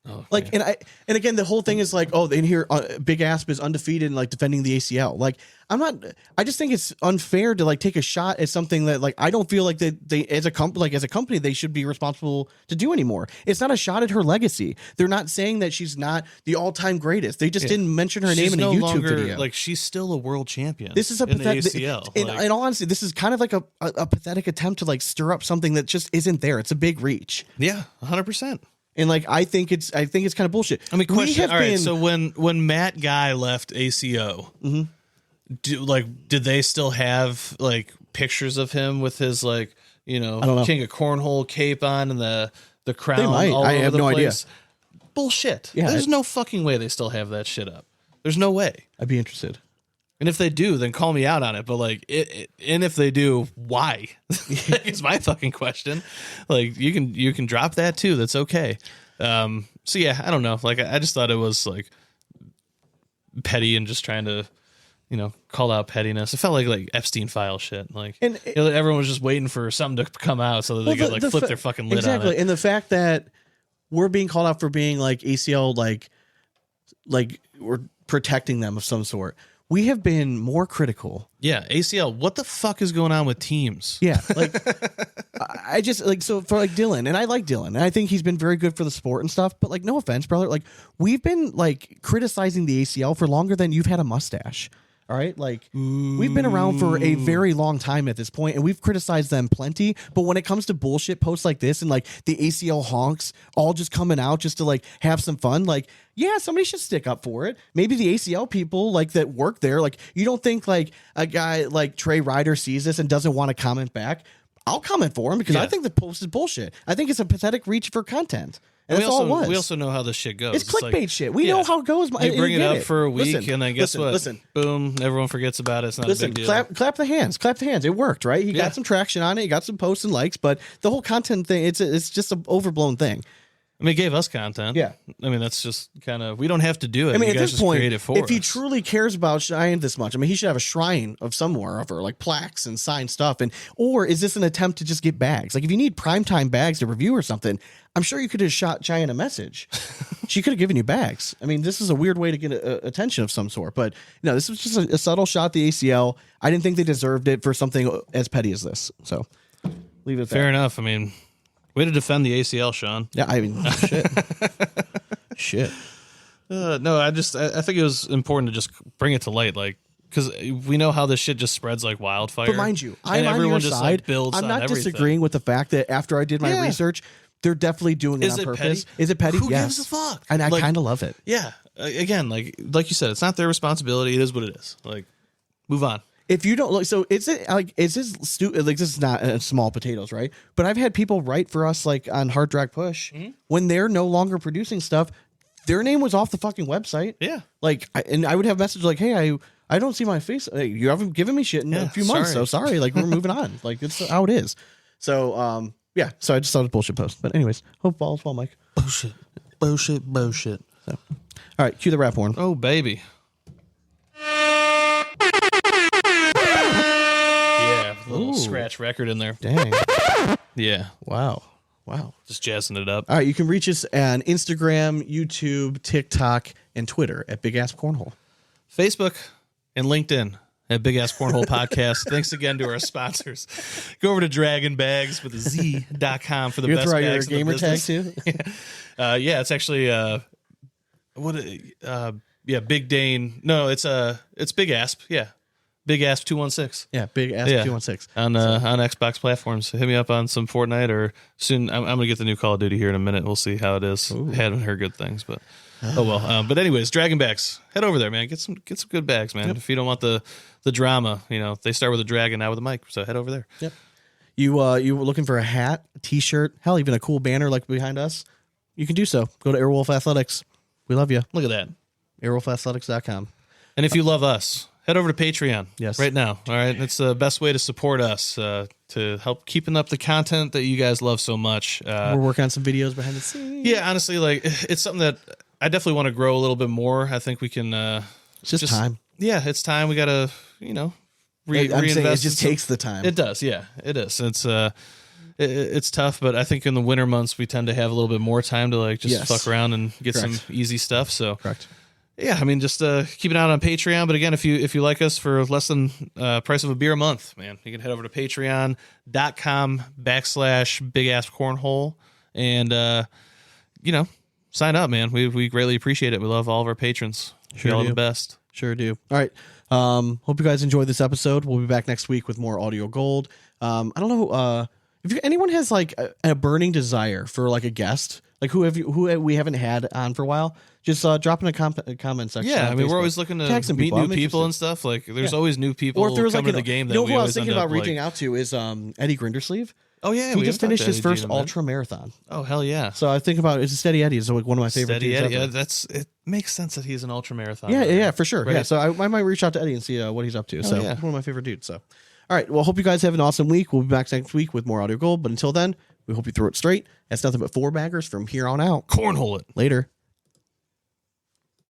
Oh, like, yeah. and again, the whole thing is like, oh, in here, Big Asp is undefeated and like defending the ACL. Like, I just think it's unfair to like take a shot at something that like I don't feel like they as a company they should be responsible to do anymore. It's not a shot at her legacy. They're not saying that she's not the all-time greatest. They just didn't mention her name in a YouTube video. Like, she's still a world champion. This is a pathetic ACL. In all honesty, this is kind of like a pathetic attempt to like stir up something that just isn't there. It's a big reach. Yeah, 100%. And like I think it's kind of bullshit. I mean, question. All right, so when Matt Guy left ACO, did they still have like pictures of him with his like King of Cornhole cape on and the crown? They might. All I over have the no idea. place? Bullshit. Yeah, There's no fucking way they still have that shit up. There's no way. I'd be interested. And if they do, then call me out on it. But like, and if they do, why? It's my fucking question. Like, you can drop that too. That's okay. So yeah, I don't know. Like, I just thought it was like petty and just trying to, call out pettiness. It felt like Epstein file shit. Like, and everyone was just waiting for something to come out so that they could flip their fucking lid on it. And the fact that we're being called out for being like ACL, like we're protecting them of some sort. We have been more critical. Yeah, ACL. What the fuck is going on with teams? Yeah, like I just like so for like Dylan, and I like Dylan, and I think he's been very good for the sport and stuff. But like, no offense, brother, like we've been like criticizing the ACL for longer than you've had a mustache. All right, like we've been around for a very long time at this point, and we've criticized them plenty. But when it comes to bullshit posts like this and like the ACL honks all just coming out just to like have some fun, like yeah, somebody should stick up for it. Maybe the ACL people like that work there, like you don't think like a guy like Trey Ryder sees this and doesn't want to comment back? I'll comment for him because I think the post is bullshit. I think it's a pathetic reach for content. And that's all it was. We also know how this shit goes. It's clickbait shit. We know how it goes. You bring it up for a week, and then guess what? Listen. Boom, everyone forgets about it. It's not a big deal. Clap the hands. Clap the hands. It worked, right? He got some traction on it. He got some posts and likes, but the whole content thing, it's just an overblown thing. I mean, it gave us content. Yeah. I mean, that's just kind of, we don't have to do it. I mean, you at guys this point, create it for if he us. truly cares about Cheyenne this much, I mean, he should have a shrine of somewhere of her, like plaques and signed stuff. Or is this an attempt to just get bags? Like, if you need primetime bags to review or something, I'm sure you could have shot Cheyenne a message. She could have given you bags. I mean, this is a weird way to get attention of some sort. But, no, this was just a subtle shot at the ACL. I didn't think they deserved it for something as petty as this. So, leave it at that. Fair enough. I mean, way to defend the ACL, Sean. Yeah, I mean, shit. No, I think it was important to just bring it to light. Like, because we know how this shit just spreads like wildfire. But mind you, and I'm on your just side. like builds I'm on not everything. disagreeing with the fact that after I did my Yeah. research, they're definitely doing it Is on it purpose. petty? Is it petty? Who Yes. gives a fuck? And I Like, kind of love it. Yeah. Again, like you said, it's not their responsibility. It is what it is. Like, move on. If you don't look, so it's like it's just stupid. Like this is not small potatoes, right? But I've had people write for us like on Hard Drag Push when they're no longer producing stuff. Their name was off the fucking website. Yeah. Like, and I would have messages like, "Hey, I don't see my face. Hey, you haven't given me shit in a few months, so sorry. Like, we're moving on. Like, it's how it is." So, yeah. So I just thought it was a bullshit post. But anyways, hope all's well, Mike. Bullshit. So, all right, cue the rap horn. Oh, baby. Yeah, with a little scratch record in there. Dang. Yeah, Wow. just jazzing it up. All right, you can reach us on Instagram, YouTube, TikTok, and Twitter at Big Ass Cornhole. Facebook and LinkedIn at Big Ass Cornhole Podcast. Thanks again to our sponsors. Go over to Draggin Bags with a Z.com for the You best throw your bags in the gamer tag business. too. Yeah, it's actually Big Dane. No, it's Big Asp. Yeah, Big Asp 216. Yeah, Big Ass 216. On Xbox platforms. Hit me up on some Fortnite or soon. I'm gonna get the new Call of Duty here in a minute. We'll see how it is. Haven't heard good things, but oh well. But anyways, Draggin Bags. Head over there, man. Get some good bags, man. If you don't want the drama, they start with a dragon, now with a mic. So head over there. Yep. You were looking for a hat, a t-shirt, hell, even a cool banner like behind us? You can do so. Go to Airwolf Athletics. We love you. Look at that. Airwolfathletics.com. And if you love us, head over to Patreon. Yes. Right now. All right. It's the best way to support us, to help keeping up the content that you guys love so much. We're working on some videos behind the scenes. Yeah, honestly, like it's something that I definitely want to grow a little bit more. I think we can. It's just time. Yeah, it's time. We got to, I'm reinvest. saying it in just some- takes the time. It does. Yeah, it is. It's tough, but I think in the winter months we tend to have a little bit more time to like just Yes. fuck around and get Correct. some easy stuff. So Correct. yeah, I mean, just keep an eye out on Patreon. But again, if you like us for less than price of a beer a month, man, you can head over to patreon.com/Big Ass Cornhole and sign up, man. We greatly appreciate it. We love all of our patrons. Sure You're all do. the best. Sure do. All right. Hope you guys enjoyed this episode. We'll be back next week with more audio gold. I don't know if anyone has like a burning desire for like a guest, like who we haven't had on for a while. Just drop in a comment section. Yeah, on I mean, Facebook. we're always looking to Tag some meet people. new I'm people interested. and stuff. Like, there's always new people Or if there was coming like to the game that you know we who I was always thinking end about up reaching like, out to is Eddie Grindersleeve. oh yeah, He we just haven't finished talked to his Eddie first G in a minute. ultra marathon. Oh hell yeah! So I think about it's a Steady Eddie. It's like one of my favorite Steady dudes Eddie, ever. yeah, it makes sense that he's an ultra marathon. Yeah, for sure. Right. Yeah, so I might reach out to Eddie and see what he's up to. So yeah. one of my favorite dudes. So, all right. Well, hope you guys have an awesome week. We'll be back next week with more audio gold. But until then, we hope you throw it straight. That's nothing but 4 baggers from here on out. Cornhole it. Later.